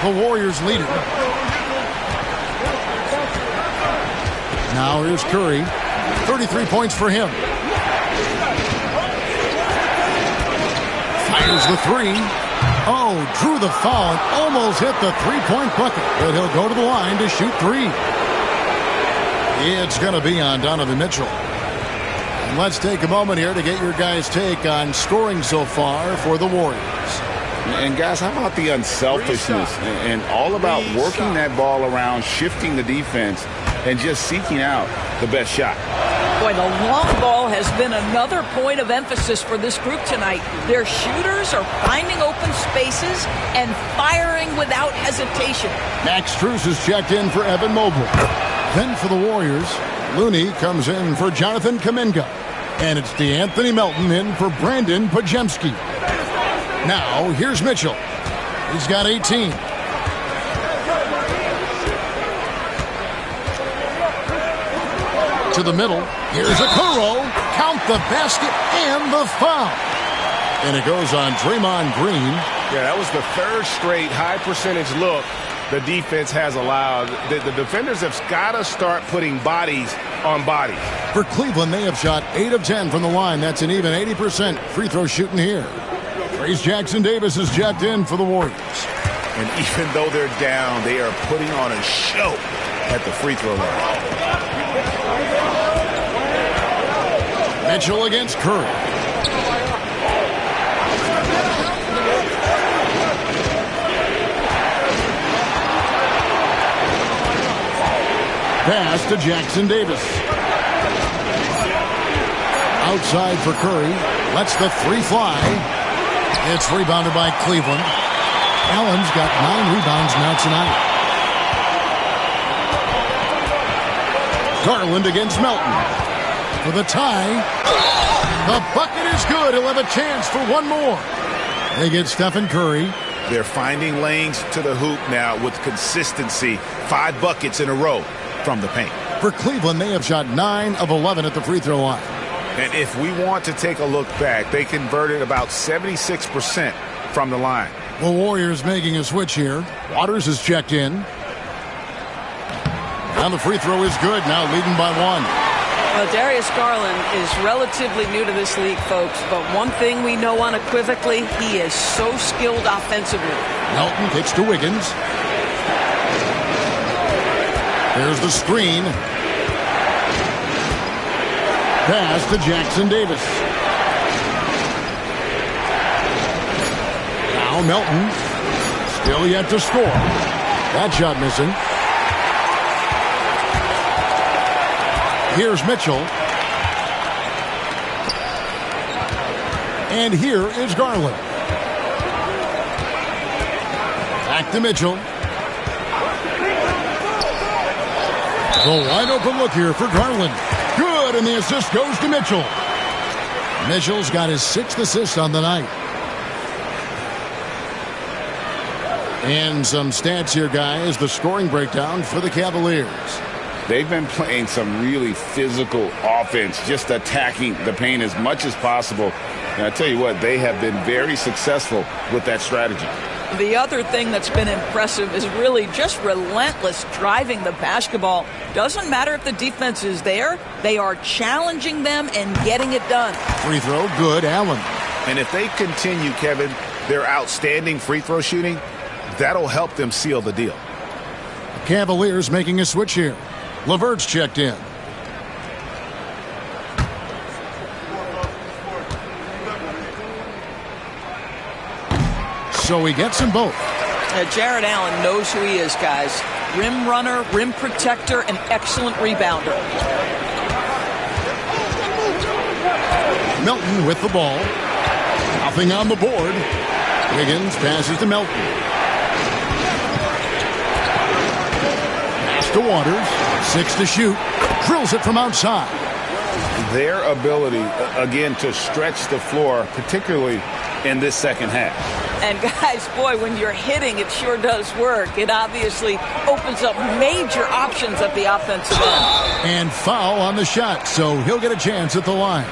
The Warriors lead it. Now here's Curry. 33 points for him. Fires the three. Oh, drew the foul and almost hit the three-point bucket. But he'll go to the line to shoot three. It's going to be on Donovan Mitchell. And let's take a moment here to get your guys' take on scoring so far for the Warriors. And guys, how about the unselfishness and all about working that ball around, shifting the defense, and just seeking out the best shot. Boy, the long ball has been another point of emphasis for this group tonight. Their shooters are finding open spaces and firing without hesitation. Max Strus is checked in for Evan Mobley. Then for the Warriors, Looney comes in for Jonathan Kuminga. And it's DeAnthony Melton in for Brandon Pajemski. Now, here's Mitchell. He's got 18. To the middle. Here's Okoro. Count the basket and the foul. And it goes on Draymond Green. Yeah, that was the third straight high percentage look the defense has allowed. The defenders have got to start putting bodies on bodies. For Cleveland, they have shot 8 of 10 from the line. That's an even 80% free throw shooting here. Trace Jackson-Davis is checked in for the Warriors. And even though they're down, they are putting on a show at the free throw line. Mitchell against Curry. Pass to Jackson-Davis. Outside for Curry. Lets the three fly. It's rebounded by Cleveland. Allen's got 9 rebounds now tonight. Garland against Melton. For the tie. The bucket is good. He'll have a chance for one more. They get Stephen Curry. They're finding lanes to the hoop now with consistency. 5 buckets in a row from the paint. For Cleveland, they have shot 9 of 11 at the free throw line. And if we want to take a look back, they converted about 76% from the line. The Warriors making a switch here. Waters is checked in. Now the free throw is good. Now leading by 1. Well, Darius Garland is relatively new to this league, folks. But one thing we know unequivocally, he is so skilled offensively. Melton kicks to Wiggins. There's the screen. Pass to Jackson-Davis. Now Melton. Still yet to score. That shot missing. Here's Mitchell. And here is Garland. Back to Mitchell. The wide open look here for Garland. Good, and the assist goes to Mitchell. Mitchell's got his 6th assist on the night. And some stats here, guys. The scoring breakdown for the Cavaliers. They've been playing some really physical offense, just attacking the paint as much as possible. And I tell you what, they have been very successful with that strategy. The other thing that's been impressive is really just relentless driving the basketball. Doesn't matter if the defense is there. They are challenging them and getting it done. Free throw, good, Allen. And if they continue, Kevin, their outstanding free throw shooting, that'll help them seal the deal. Cavaliers making a switch here. LeVert's checked in. So he gets them both. Jared Allen knows who he is, guys. Rim runner, rim protector, and excellent rebounder. Melton with the ball. Nothing on the board. Wiggins passes to Melton. to Waters. 6 to shoot. Drills it from outside. Their ability, again, to stretch the floor, particularly in this second half. And guys, boy, when you're hitting, it sure does work. It obviously opens up major options at the offensive end. And foul on the shot, so he'll get a chance at the line.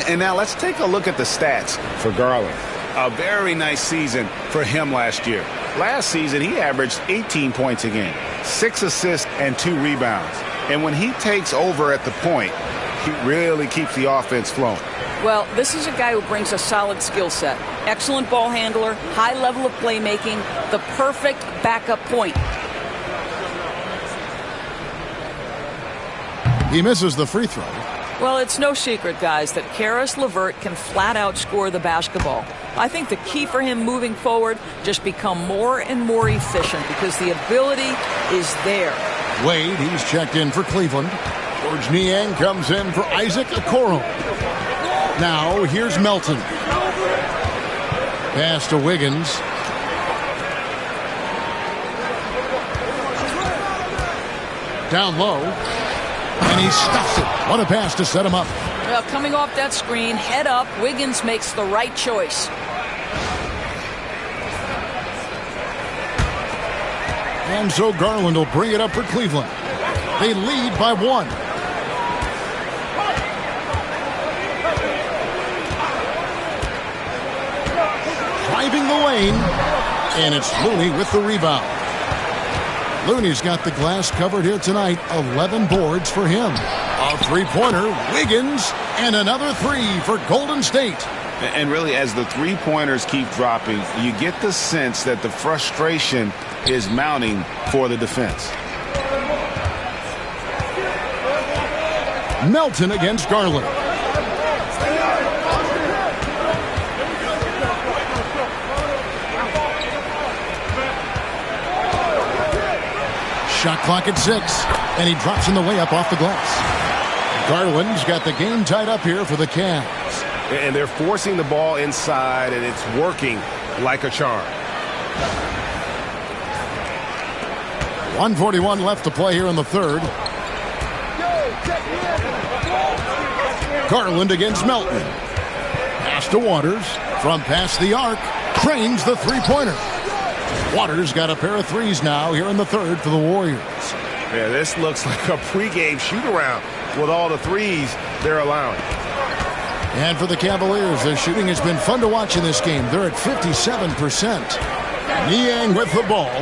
And now let's take a look at the stats for Garland. A very nice season for him last year. Last season, he averaged 18 points a game, 6 assists and 2 rebounds. And when he takes over at the point, he really keeps the offense flowing. Well, this is a guy who brings a solid skill set. Excellent ball handler, high level of playmaking, the perfect backup point. He misses the free throw. Well, it's no secret, guys, that Karis LeVert can flat out score the basketball. I think the key for him moving forward, just become more and more efficient because the ability is there. Wade, he's checked in for Cleveland. George Niang comes in for Isaac Okoro. Now, here's Melton. Pass to Wiggins. Down low. And he stuffs it. What a pass to set him up. Well, coming off that screen, head up, Wiggins makes the right choice. And so Garland will bring it up for Cleveland. They lead by 1. Driving the lane, and it's Looney with the rebound. Looney's got the glass covered here tonight. 11 boards for him. A three-pointer, Wiggins, and another 3 for Golden State. And really, as the three-pointers keep dropping, you get the sense that the frustration is mounting for the defense. Melton against Garland. Shot clock at 6, and he drops in the way up off the glass. Garland's got the game tied up here for the Cavs. And they're forcing the ball inside, and it's working like a charm. 1:41 left to play here in the third. Garland against Melton. Pass to Waters. From past the arc. Cranes the three-pointer. Waters got a pair of threes now here in the third for the Warriors. Yeah, this looks like a pregame shoot-around with all the threes they're allowing. And for the Cavaliers, their shooting has been fun to watch in this game. They're at 57%. Niang with the ball.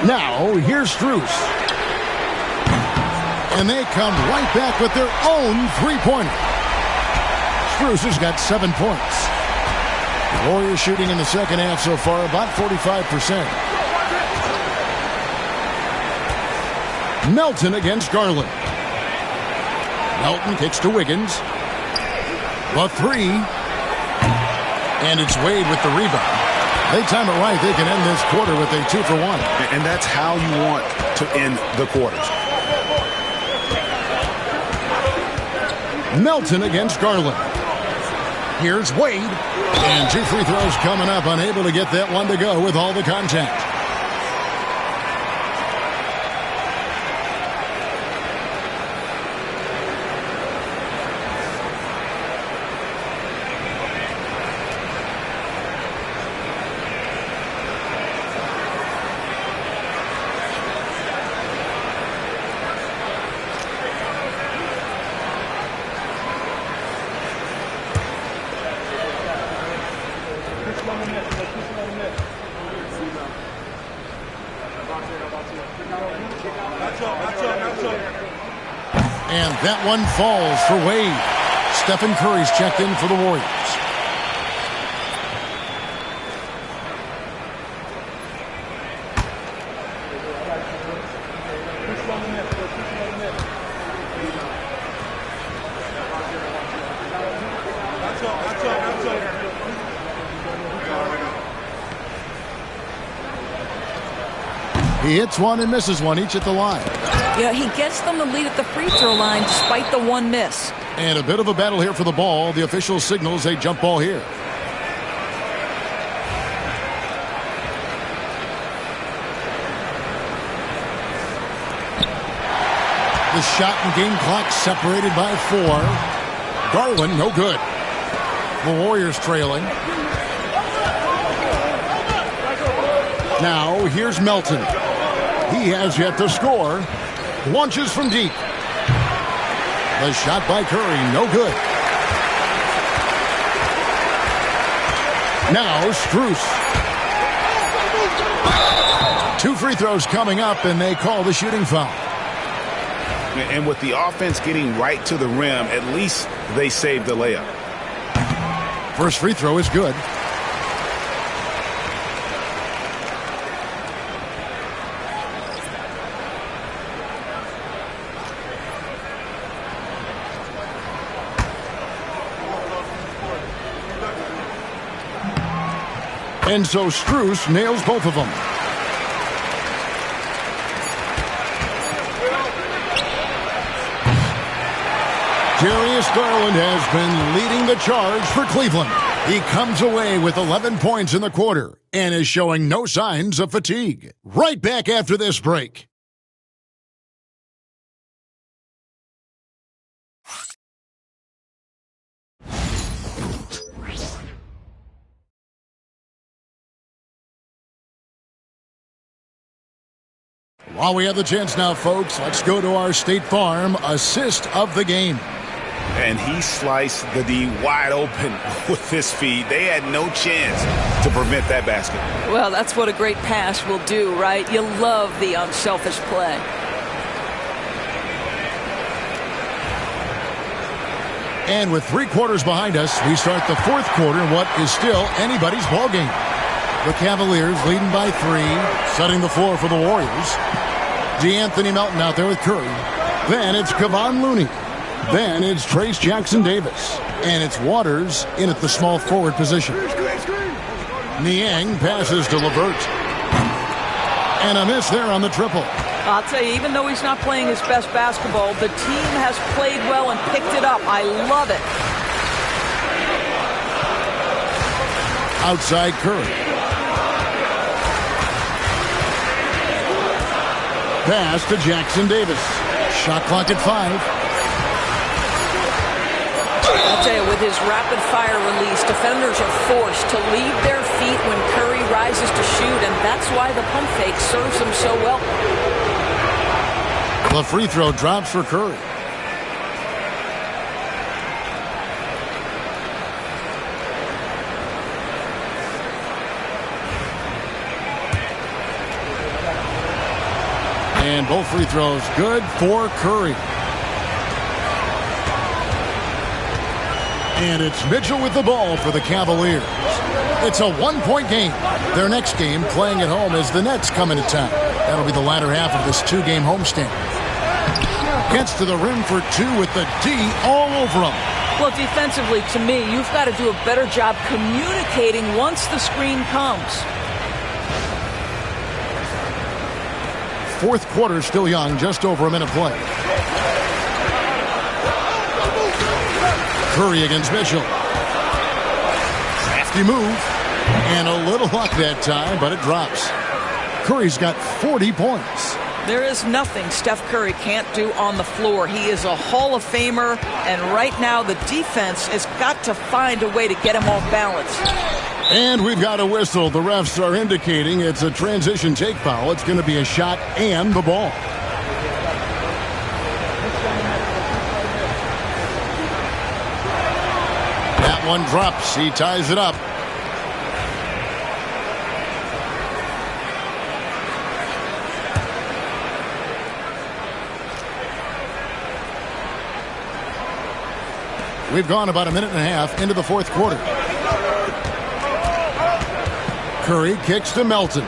Now, here's Strus. And they come right back with their own three-pointer. Strus has got 7 points. The Warriors shooting in the second half so far about 45%. Melton against Garland. Melton kicks to Wiggins. The 3. And it's Wade with the rebound. They time it right. They can end this quarter with a 2 for 1. And that's how you want to end the quarters. Melton against Garland. Here's Wade. And 2 free throws coming up. Unable to get that one to go with all the contact. And that one falls for Wade. Stephen Curry's checked in for the Warriors. He hits one and misses one, each at the line. Yeah, he gets them the lead at the free throw line despite the one miss. And a bit of a battle here for the ball. The official signals a jump ball here. the shot and game clock separated by 4. Garland, no good. The Warriors trailing. Now, here's Melton. He has yet to score. Launches from deep. The shot by Curry, no good. Now, Strus. 2 free throws coming up, and they call the shooting foul. And with the offense getting right to the rim, at least they saved the layup. First free throw is good. And so Strus nails both of them. Darius Garland has been leading the charge for Cleveland. He comes away with 11 points in the quarter and is showing no signs of fatigue. Right back after this break. While we have the chance now, folks, let's go to our State Farm assist of the game. And he sliced the D wide open with his feet. They had no chance to prevent that basket. Well, that's what a great pass will do, right? You love the unselfish play. And with 3 quarters behind us, we start the 4th quarter in what is still anybody's ballgame. The Cavaliers leading by 3, setting the floor for the Warriors. DeAnthony Melton out there with Curry. Then it's Kevon Looney. Then it's Trace Jackson-Davis. And it's Waters in at the small forward position. Niang passes to LeVert. And a miss there on the triple. I'll tell you, even though he's not playing his best basketball, the team has played well and picked it up. I love it. Outside Curry. Pass to Jackson-Davis. Shot clock at 5. I'll tell you, with his rapid-fire release, defenders are forced to leave their feet when Curry rises to shoot, and that's why the pump fake serves him so well. The free throw drops for Curry. And both free throws good for Curry. And it's Mitchell with the ball for the Cavaliers. It's a 1-point game. Their next game, playing at home, as the Nets come into town. That'll be the latter half of this 2-game homestand. Gets to the rim for 2 with the D all over him. Well, defensively, to me, you've got to do a better job communicating once the screen comes. 4th quarter still young, just over a minute play. Curry against Mitchell. Crafty move. And a little luck that time, but it drops. Curry's got 40 points. There is nothing Steph Curry can't do on the floor. He is a Hall of Famer, and right now the defense has got to find a way to get him off balance. And we've got a whistle. The refs are indicating it's a transition take foul. It's going to be a shot and the ball. That one drops. He ties it up. We've gone about a minute and a half into the 4th quarter. Curry kicks to Melton.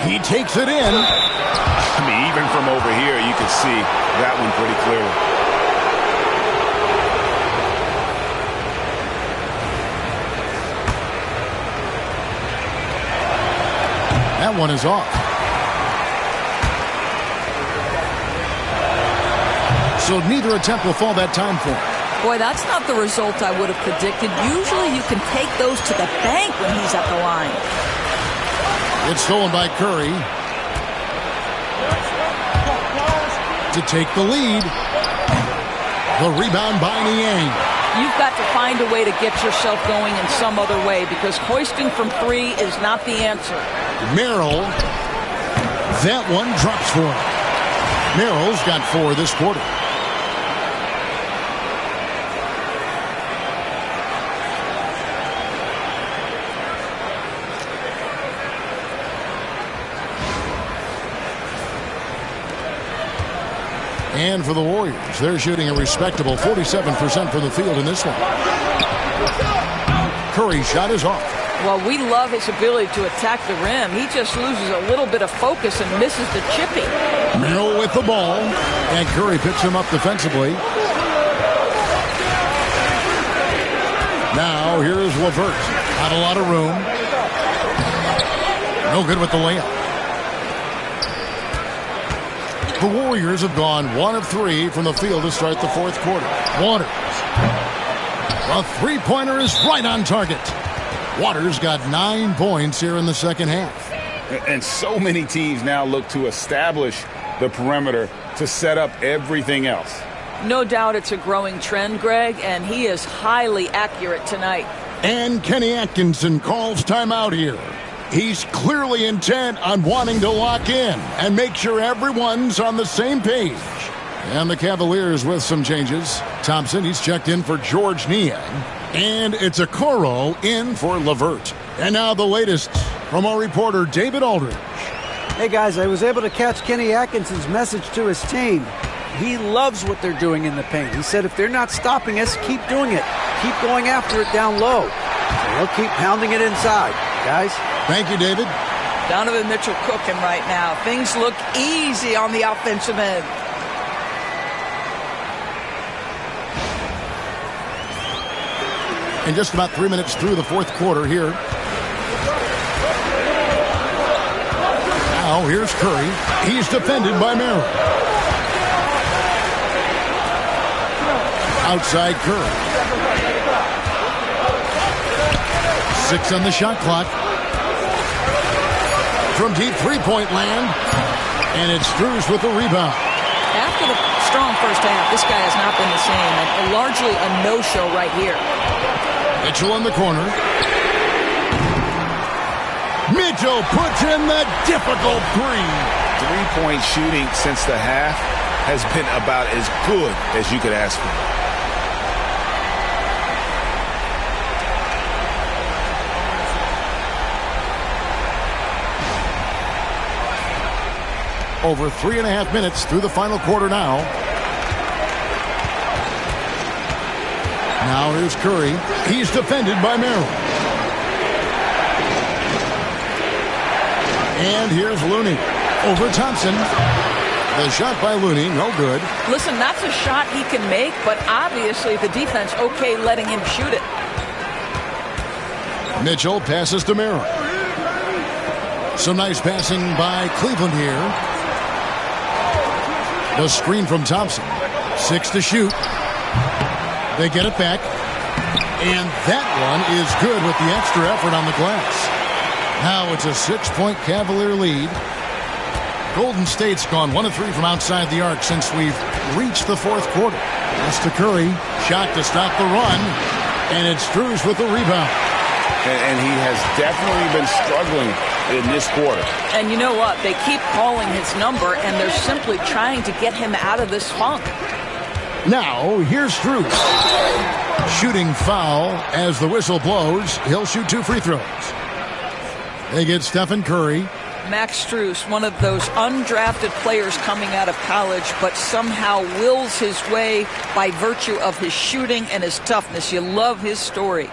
He takes it in. I mean, even from over here, you can see that one pretty clearly. That one is off. So neither attempt will fall that time for him. Boy, that's not the result I would have predicted. Usually you can take those to the bank when he's at the line. It's stolen by Curry. to take the lead. The rebound by Niang. You've got to find a way to get yourself going in some other way because hoisting from three is not the answer. Merrill. That one drops for him. Merrill's got 4 this quarter. And for the Warriors, they're shooting a respectable 47% from the field in this one. Curry's shot is off. Well, we love his ability to attack the rim. He just loses a little bit of focus and misses the chipping. Merrill with the ball, and Curry picks him up defensively. Now here's LeVert. Not a lot of room. No good with the layup. The Warriors have gone 1 of 3 from the field to start the fourth quarter. Waters. The three-pointer is right on target. Waters got 9 points here in the second half. And so many teams now look to establish the perimeter to set up everything else. No doubt it's a growing trend, Greg, and he is highly accurate tonight. And Kenny Atkinson calls timeout here. He's clearly intent on wanting to lock in and make sure everyone's on the same page. And the Cavaliers with some changes. Thompson, he's checked in for George Niang. And it's Okoro in for LeVert. And now the latest from our reporter, David Aldridge. Hey, guys, I was able to catch Kenny Atkinson's message to his team. He loves what they're doing in the paint. He said if they're not stopping us, keep doing it. Keep going after it down low. So he'll keep pounding it inside. Guys? Thank you, David. Donovan Mitchell cooking right now. Things look easy on the offensive end. And just about 3 minutes through the fourth quarter here. Now here's Curry. He's defended by Merrill. Outside Curry. 6 on the shot clock. From deep three-point land. And it's Strus with the rebound. After the strong first half, this guy has not been the same. And largely a no-show right here. Mitchell in the corner. Mitchell puts in the difficult three. 3-point shooting since the half has been about as good as you could ask for. Over 3.5 minutes through the final quarter now. Now here's Curry. He's defended by Merrill. And here's Looney. Over Thompson. The shot by Looney, no good. Listen, that's a shot he can make, but obviously the defense okay letting him shoot it. Mitchell passes to Merrill. Some nice passing by Cleveland here. The screen from Thompson. 6 to shoot. They get it back. And that one is good with the extra effort on the glass. Now it's a 6-point Cavalier lead. Golden State's gone 1 of 3 from outside the arc since we've reached the fourth quarter. That's to Curry. Shot to stop the run. And it's Strus with the rebound. And he has definitely been struggling in this quarter. And you know what? They keep calling his number, and they're simply trying to get him out of this funk. Now, here's Strus. Shooting foul as the whistle blows. He'll shoot 2 free throws. They get Stephen Curry. Max Strus, one of those undrafted players coming out of college, but somehow wills his way by virtue of his shooting and his toughness. You love his story.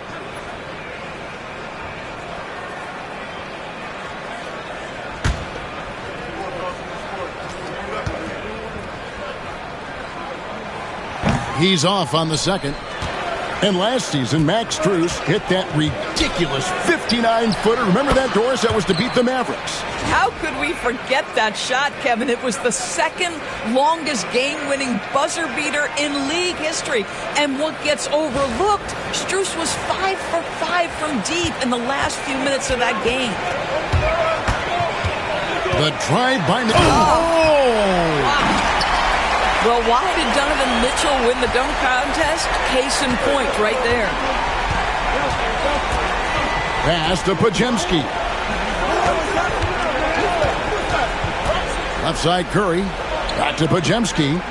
He's off on the second. And last season, Max Strus hit that ridiculous 59-footer. Remember that, Doris? That was to beat the Mavericks. How could we forget that shot, Kevin? It was the second longest game-winning buzzer beater in league history. And what gets overlooked, Strus was 5 for 5 from deep in the last few minutes of that game. The drive by... Oh! Wow. Well, why did Donovan Mitchell win the dunk contest? Case in point right there. Pass to Podziemski. Left side Curry. Back to Podziemski.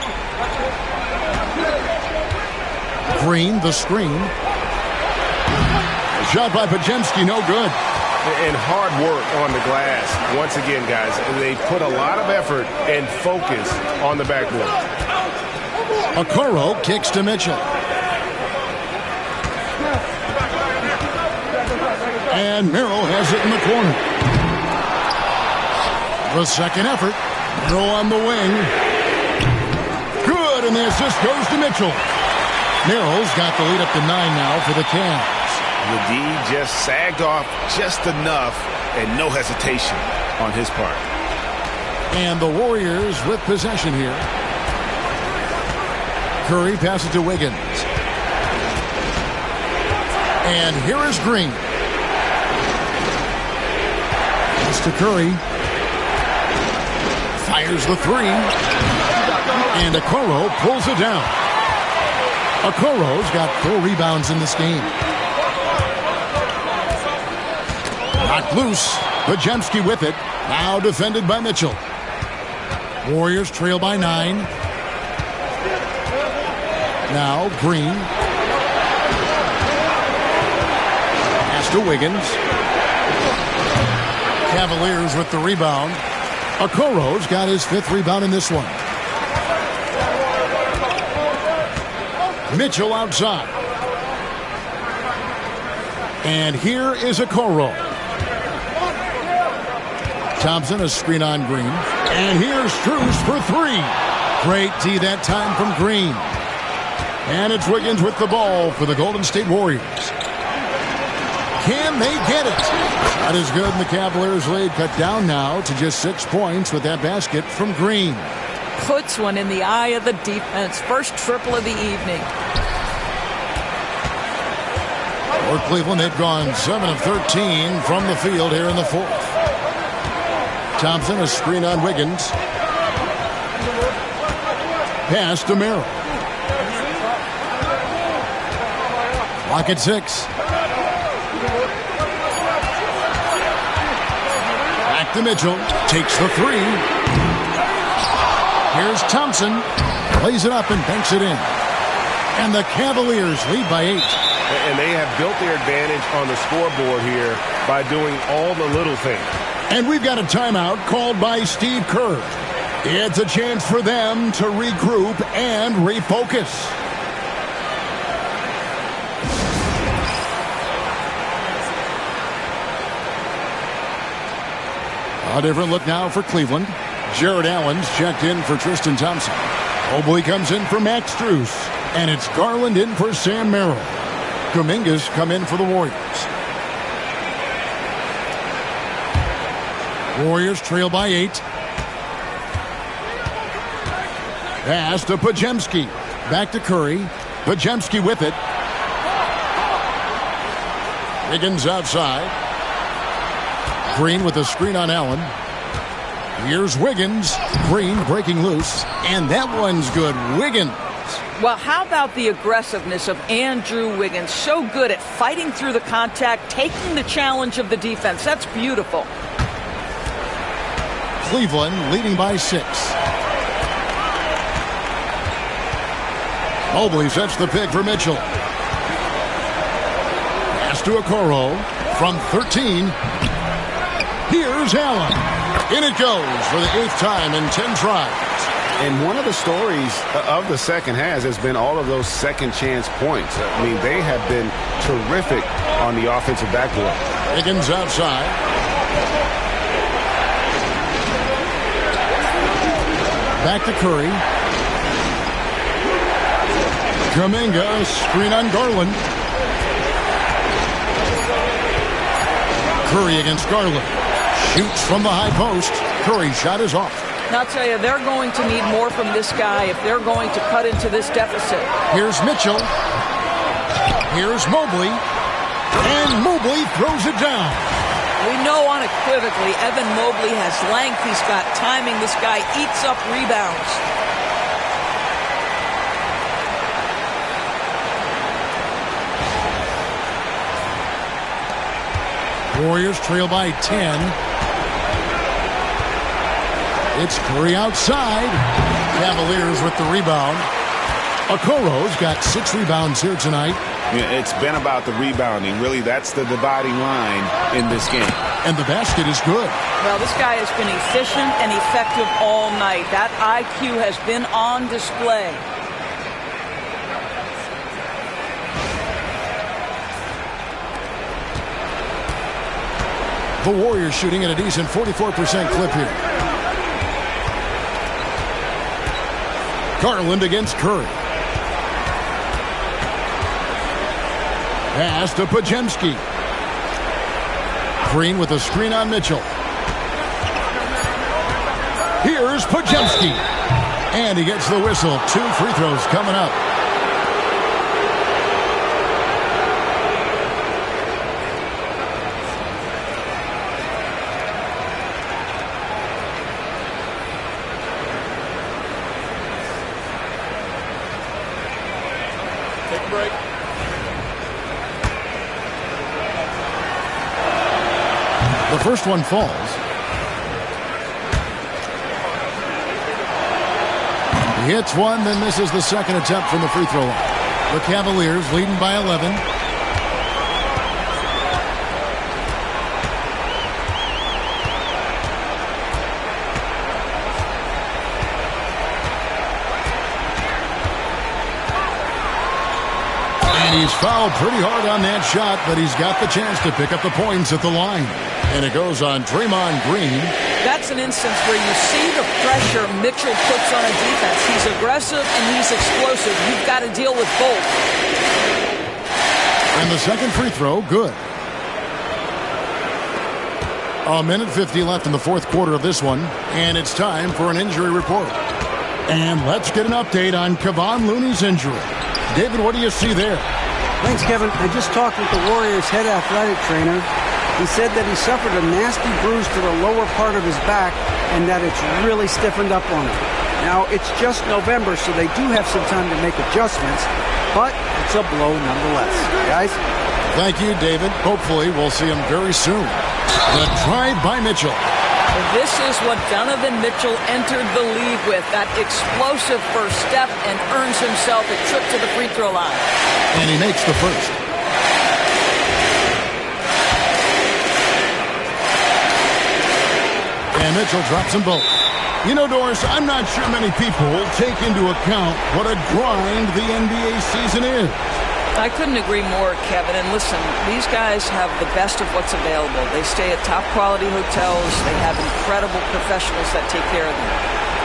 Green, the screen. Shot by Podziemski, no good. And hard work on the glass. Once again, guys, they put a lot of effort and focus on the backboard. Okoro kicks to Mitchell. And Merrill has it in the corner. The second effort. Merrill on the wing. Good, and the assist goes to Mitchell. Merrill's got the lead up to 9 now for the Cavs. The D just sagged off just enough and no hesitation on his part. And the Warriors with possession here. Curry passes to Wiggins. And here is Green. Pass to Curry. Fires the three. And Okoro pulls it down. Okoro's got 4 rebounds in this game. Knocked loose. Podziemski with it. Now defended by Mitchell. Warriors trail by 9. Now Green. Pass to Wiggins. Cavaliers with the rebound. Okoro's got his 5th rebound in this one. Mitchell outside. And here is Okoro. Thompson, a screen on Green. And here's Strus for 3. Great D that time from Green. And it's Wiggins with the ball for the Golden State Warriors. Can they get it? That is good, and the Cavaliers lead cut down now to just 6 points with that basket from Green. Puts one in the eye of the defense. First triple of the evening. For Cleveland, they've gone 7 of 13 from the field here in the 4th. Thompson, a screen on Wiggins. Pass to Merrill. Lock at 6. Back to Mitchell. Takes the 3. Here's Thompson. Plays it up and banks it in. And the Cavaliers lead by 8. And they have built their advantage on the scoreboard here by doing all the little things. And we've got a timeout called by Steve Kerr. It's a chance for them to regroup and refocus. A different look now for Cleveland. Jared Allen's checked in for Tristan Thompson. Mobley comes in for Max Strus. And it's Garland in for Sam Merrill. Kuminga's come in for the Warriors. Warriors trail by 8. Pass to Podziemski. Back to Curry. Podziemski with it. Wiggins outside. Green with a screen on Allen. Here's Wiggins. Green breaking loose. And that one's good. Wiggins. Well, how about the aggressiveness of Andrew Wiggins? So good at fighting through the contact, taking the challenge of the defense. That's beautiful. Cleveland leading by 6. Mobley sets the pick for Mitchell. Pass to Okoro from 13. Here's Allen. In it goes for the 8th time in 10 tries. And one of the stories of the second half has been all of those second chance points. I mean, they have been terrific on the offensive backboard. Wiggins outside. Back to Curry. Kuminga, screen on Garland. Curry against Garland. Shoots from the high post. Curry's shot is off. Now, I'll tell you, they're going to need more from this guy if they're going to cut into this deficit. Here's Mitchell. Here's Mobley. And Mobley throws it down. We know unequivocally Evan Mobley has length. He's got timing. This guy eats up rebounds. Warriors trail by 10. It's Curry outside. Cavaliers with the rebound. Okoro's got 6 rebounds here tonight. Yeah, it's been about the rebounding. Really, that's the dividing line in this game. And the basket is good. Well, this guy has been efficient and effective all night. That IQ has been on display. The Warriors shooting at a decent 44% clip here. Garland against Curry. Pass to Podziemski. Green with a screen on Mitchell. Here's Podziemski. And he gets the whistle. 2 free throws coming up. Take a break. The first one falls. He hits one, then misses the second attempt from the free throw line. The Cavaliers leading by 11. And he's fouled pretty hard on that shot, but he's got the chance to pick up the points at the line. And it goes on Draymond Green. That's an instance where you see the pressure Mitchell puts on a defense. He's aggressive and he's explosive. You've got to deal with both. And the second free throw, good. A minute 50 left in the fourth quarter of this one, and it's time for an injury report. And let's get an update on Kevon Looney's injury. David, what do you see there? Thanks, Kevin. I just talked with the Warriors' head athletic trainer. He said that he suffered a nasty bruise to the lower part of his back and that it's really stiffened up on him. Now, it's just November, so they do have some time to make adjustments, but it's a blow nonetheless. Guys? Thank you, David. Hopefully, we'll see him very soon. The drive by Mitchell. This is what Donovan Mitchell entered the league with, that explosive first step, and earns himself a trip to the free throw line. And he makes the first. And Mitchell drops them both. You know, Doris, I'm not sure many people take into account what a grind the NBA season is. I couldn't agree more, Kevin. And listen, these guys have the best of what's available. They stay at top quality hotels. They have incredible professionals that take care of them.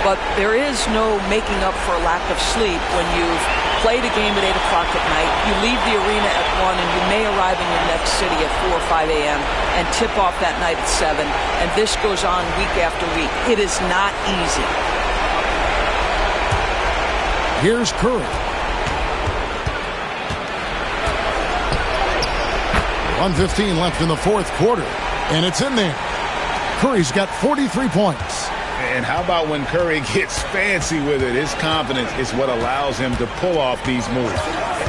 But there is no making up for a lack of sleep when you've played a game at 8 o'clock at night, you leave the arena at 1, and you may arrive in your next city at 4 or 5 a.m. and tip off that night at 7. And this goes on week after week. It is not easy. Here's Curry. 1:15 left in the fourth quarter, and it's in there. Curry's got 43 points. And how about when Curry gets fancy with it? His confidence is what allows him to pull off these moves.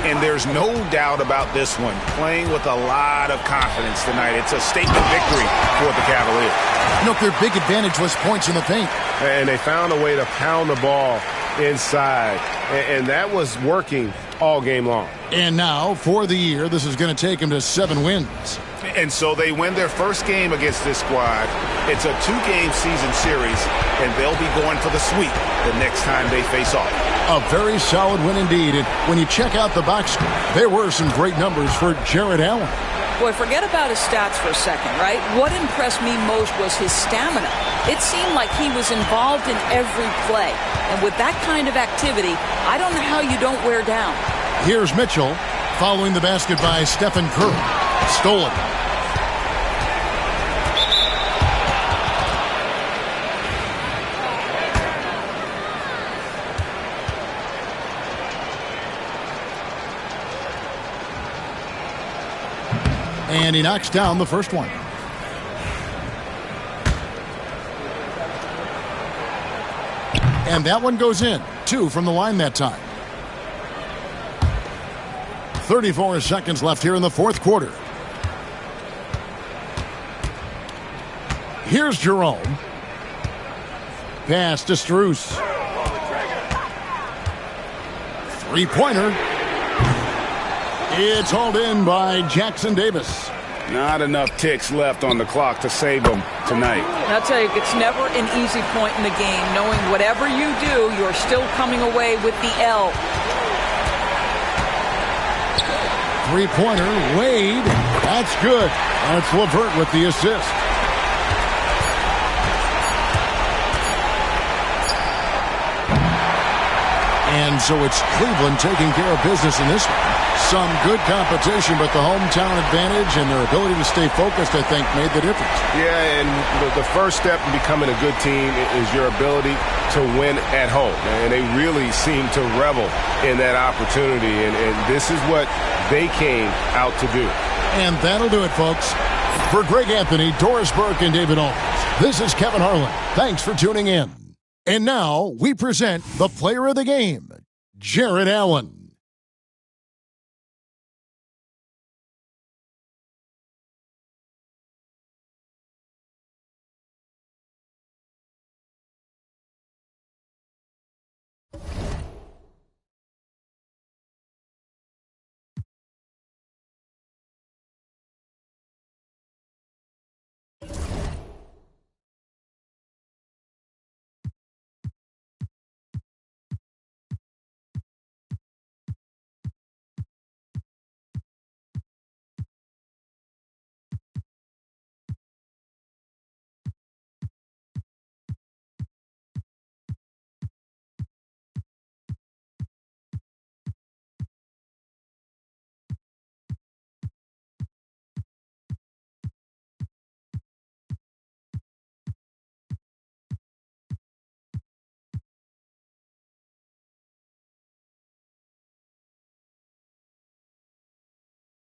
And there's no doubt about this one. Playing with a lot of confidence tonight. It's a statement victory for the Cavaliers. You know, their big advantage was points in the paint. And they found a way to pound the ball inside. And that was working all game long. And now, for the year, this is going to take them to 7 wins. And so they win their first game against this squad. It's a 2-game season series, and they'll be going for the sweep the next time they face off. A very solid win indeed. And when you check out the box score, there were some great numbers for Jared Allen. Boy, forget about his stats for a second, right? What impressed me most was his stamina. It seemed like he was involved in every play. And with that kind of activity, I don't know how you don't wear down. Here's Mitchell following the basket by Stephen Curry. Stolen. And he knocks down the first one. And that one goes in. 2 from the line that time. 34 seconds left here in the fourth quarter. Here's Jerome. Pass to Strus. Three-pointer. It's hauled in by Jackson Davis. Not enough ticks left on the clock to save them tonight. And I'll tell you, it's never an easy point in the game, knowing whatever you do, you're still coming away with the L. Three-pointer, Wade. That's good. That's LeVert with the assist. And so it's Cleveland taking care of business in this one. Some good competition, but the hometown advantage and their ability to stay focused, I think, made the difference. Yeah, and the first step in becoming a good team is your ability to win at home. And they really seem to revel in that opportunity, and this is what they came out to do. And that'll do it, folks. For Greg Anthony, Doris Burke, and David Owens, this is Kevin Harlan. Thanks for tuning in. And now we present the player of the game, Jared Allen.